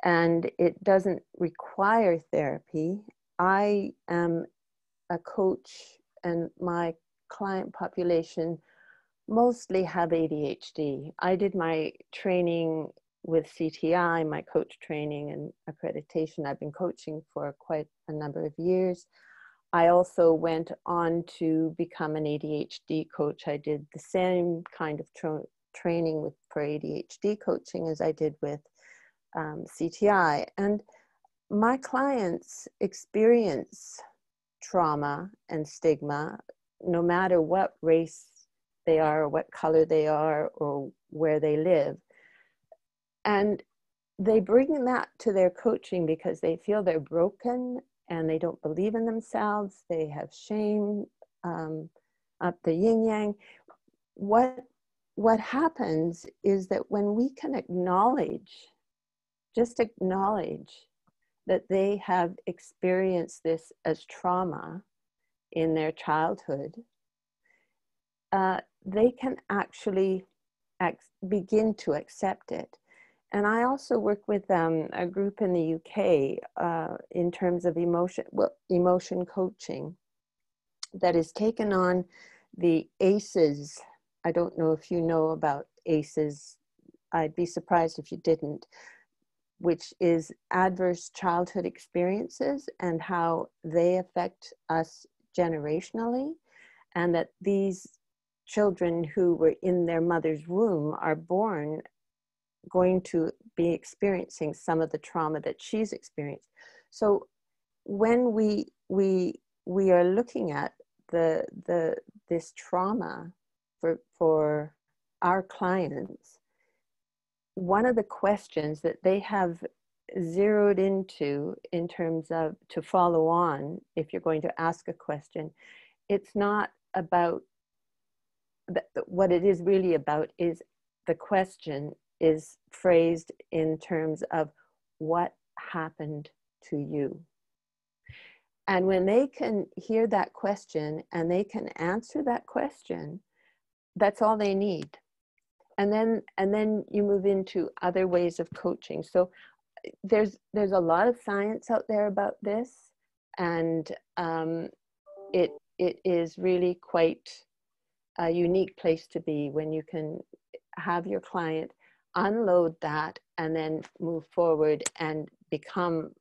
and it doesn't require therapy. I am a coach, and my client population mostly have ADHD. I did my training with CTI, my coach training and accreditation. I've been coaching for quite a number of years. I also went on to become an ADHD coach. I did the same kind of training for ADHD coaching as I did with CTI. And my clients experience trauma and stigma, no matter what race they are, or what color they are, or where they live. And they bring that to their coaching because they feel they're broken and they don't believe in themselves. They have shame, up the yin yang. What happens is that when we can just acknowledge that they have experienced this as trauma in their childhood, they can actually begin to accept it. And I also work with a group in the UK in terms of emotion coaching that has taken on the ACEs. I don't know if you know about ACEs. I'd be surprised if you didn't, which is adverse childhood experiences and how they affect us generationally, and that these children who were in their mother's womb are born going to be experiencing some of the trauma that she's experienced. So when we are looking at this trauma for our clients, one of the questions that they have zeroed into in terms of to follow on, if you're going to ask a question, it's not about what it is really about is the question is phrased in terms of what happened to you. And when they can hear that question and they can answer that question, that's all they need. And then you move into other ways of coaching. So there's a lot of science out there about this, and it is really quite a unique place to be when you can have your client unload that and then move forward and become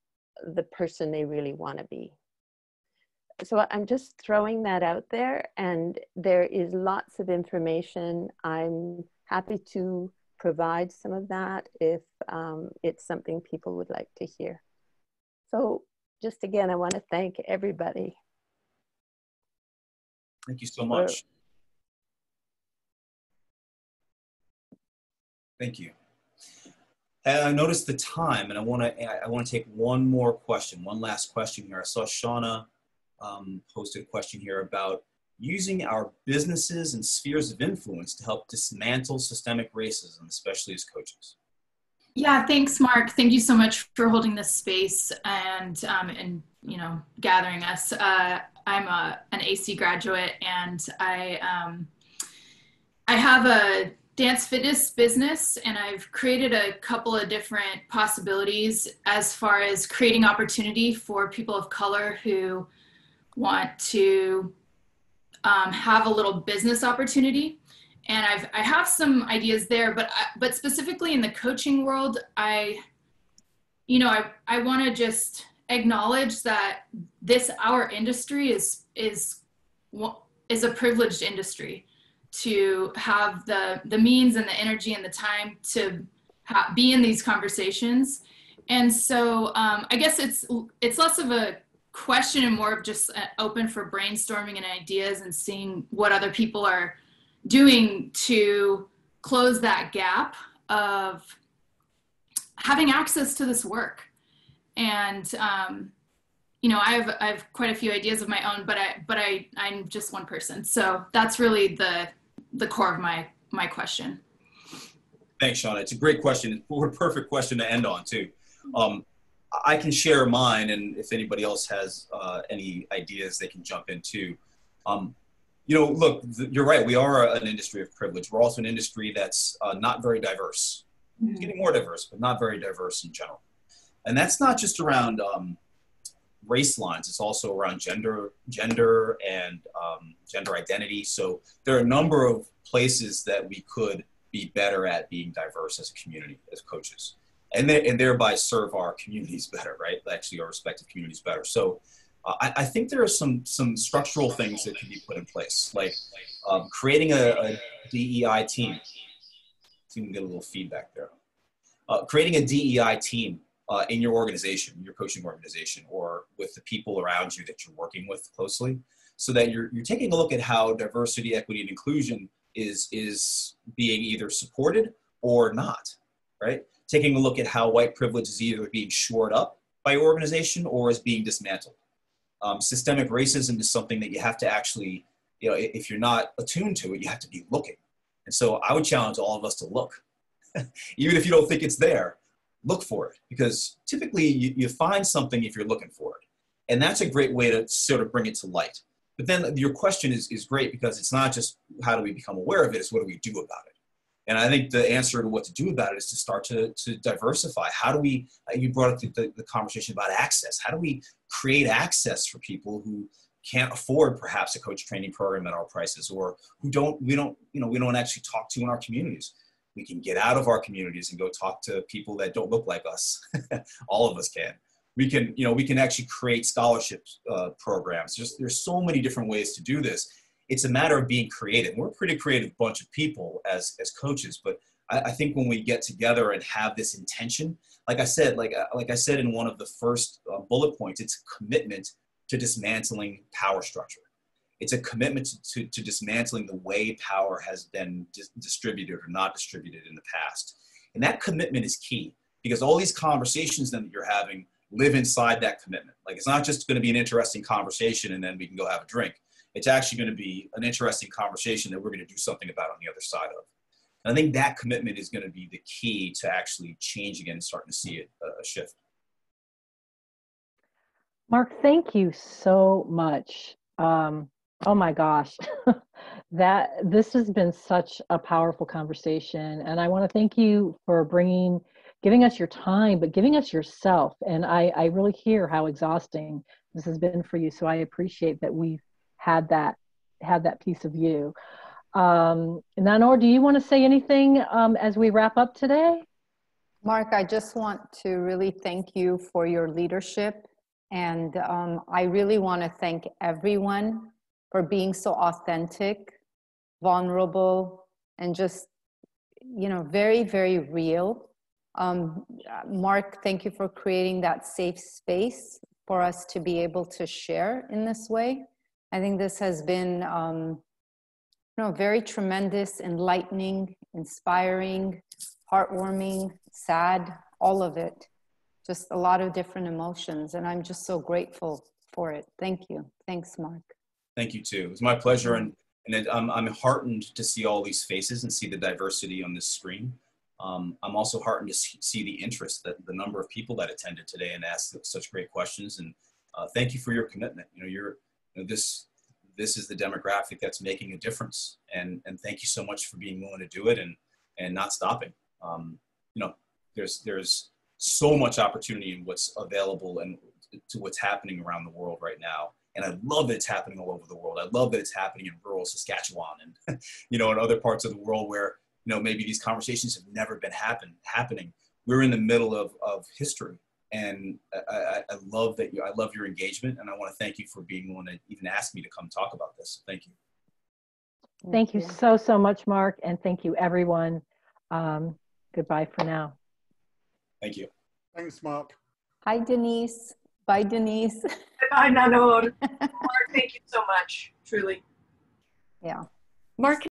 the person they really want to be. So I'm just throwing that out there, and there is lots of information. I'm happy to provide some of that if it's something people would like to hear. So just again, I want to thank everybody. Thank you so much. Thank you. I noticed the time, and I want to take one more question, one last question here. I saw Shauna posted a question here about using our businesses and spheres of influence to help dismantle systemic racism, especially as coaches. Yeah, thanks, Mark. Thank you so much for holding this space and gathering us. I'm an AC graduate, and I have a dance fitness business, and I've created a couple of different possibilities as far as creating opportunity for people of color who want to have a little business opportunity. And I have some ideas there, but specifically in the coaching world, I want to just acknowledge that our industry is a privileged industry to have the means and the energy and the time to be in these conversations. And so I guess it's less of a question and more of just open for brainstorming and ideas and seeing what other people are doing to close that gap of having access to this work. And I have quite a few ideas of my own, but I'm just one person. So that's really the core of my question. Thanks, Shauna. It's a great question. A perfect question to end on too. I can share mine, and if anybody else has any ideas, they can jump in too. Look, you're right. We are an industry of privilege. We're also an industry that's not very diverse. It's getting more diverse, but not very diverse in general. And that's not just around race lines, it's also around gender and gender identity. So there are a number of places that we could be better at being diverse as a community, as coaches, and thereby serve our communities better, right? Actually, our respective communities better. So I think there are some structural things that can be put in place, like creating a DEI team. See if we can get a little feedback there. Creating a DEI team in your organization, your coaching organization, or with the people around you that you're working with closely, so that you're taking a look at how diversity, equity, and inclusion is being either supported or not, right? Taking a look at how white privilege is either being shored up by your organization or is being dismantled. Systemic racism is something that you have to actually, if you're not attuned to it, you have to be looking. And so I would challenge all of us to look. Even if you don't think it's there, look for it, because typically you find something if you're looking for it. And that's a great way to sort of bring it to light. But then your question is great, because it's not just how do we become aware of it, it's what do we do about it? And I think the answer to what to do about it is to start to diversify. How do we, you brought up the conversation about access. How do we create access for people who can't afford perhaps a coach training program at our prices, or who we don't actually talk to in our communities? We can get out of our communities and go talk to people that don't look like us. All of us can. We can actually create scholarship programs. There's so many different ways to do this. It's a matter of being creative. We're a pretty creative bunch of people as coaches, but I think when we get together and have this intention, like I said in one of the first bullet points, it's a commitment to dismantling power structure. It's a commitment to dismantling the way power has been distributed or not distributed in the past. And that commitment is key, because all these conversations then that you're having live inside that commitment. Like, it's not just going to be an interesting conversation and then we can go have a drink. It's actually going to be an interesting conversation that we're going to do something about on the other side of. And I think that commitment is going to be the key to actually changing it and starting to see it a shift. Mark, thank you so much. Oh my gosh, this has been such a powerful conversation. And I want to thank you for giving us your time, but giving us yourself. And I really hear how exhausting this has been for you. So I appreciate that we've had that piece of you. Nanor, do you want to say anything as we wrap up today? Mark, I just want to really thank you for your leadership. And I really want to thank everyone for being so authentic, vulnerable, and just, very, very real. Mark, thank you for creating that safe space for us to be able to share in this way. I think this has been, very tremendous, enlightening, inspiring, heartwarming, sad, all of it. Just a lot of different emotions, and I'm just so grateful for it. Thank you. Thanks, Mark. Thank you too. It's my pleasure, and I'm heartened to see all these faces and see the diversity on this screen. I'm also heartened to see the interest, that the number of people that attended today and asked such great questions. And thank you for your commitment. This is the demographic that's making a difference, and thank you so much for being willing to do it and not stopping. There's so much opportunity in what's available and to what's happening around the world right now. And I love that it's happening all over the world. I love that it's happening in rural Saskatchewan and, in other parts of the world where, maybe these conversations have never been happening. We're in the middle of history. And I love that I love your engagement. And I want to thank you for being willing to even ask me to come talk about this. Thank you. Thank you so much, Mark. And thank you, everyone. Goodbye for now. Thank you. Thanks, Mark. Hi, Denise. Bye, Denise. Bye, Nanor. Mark, thank you so much, truly. Yeah. Mark,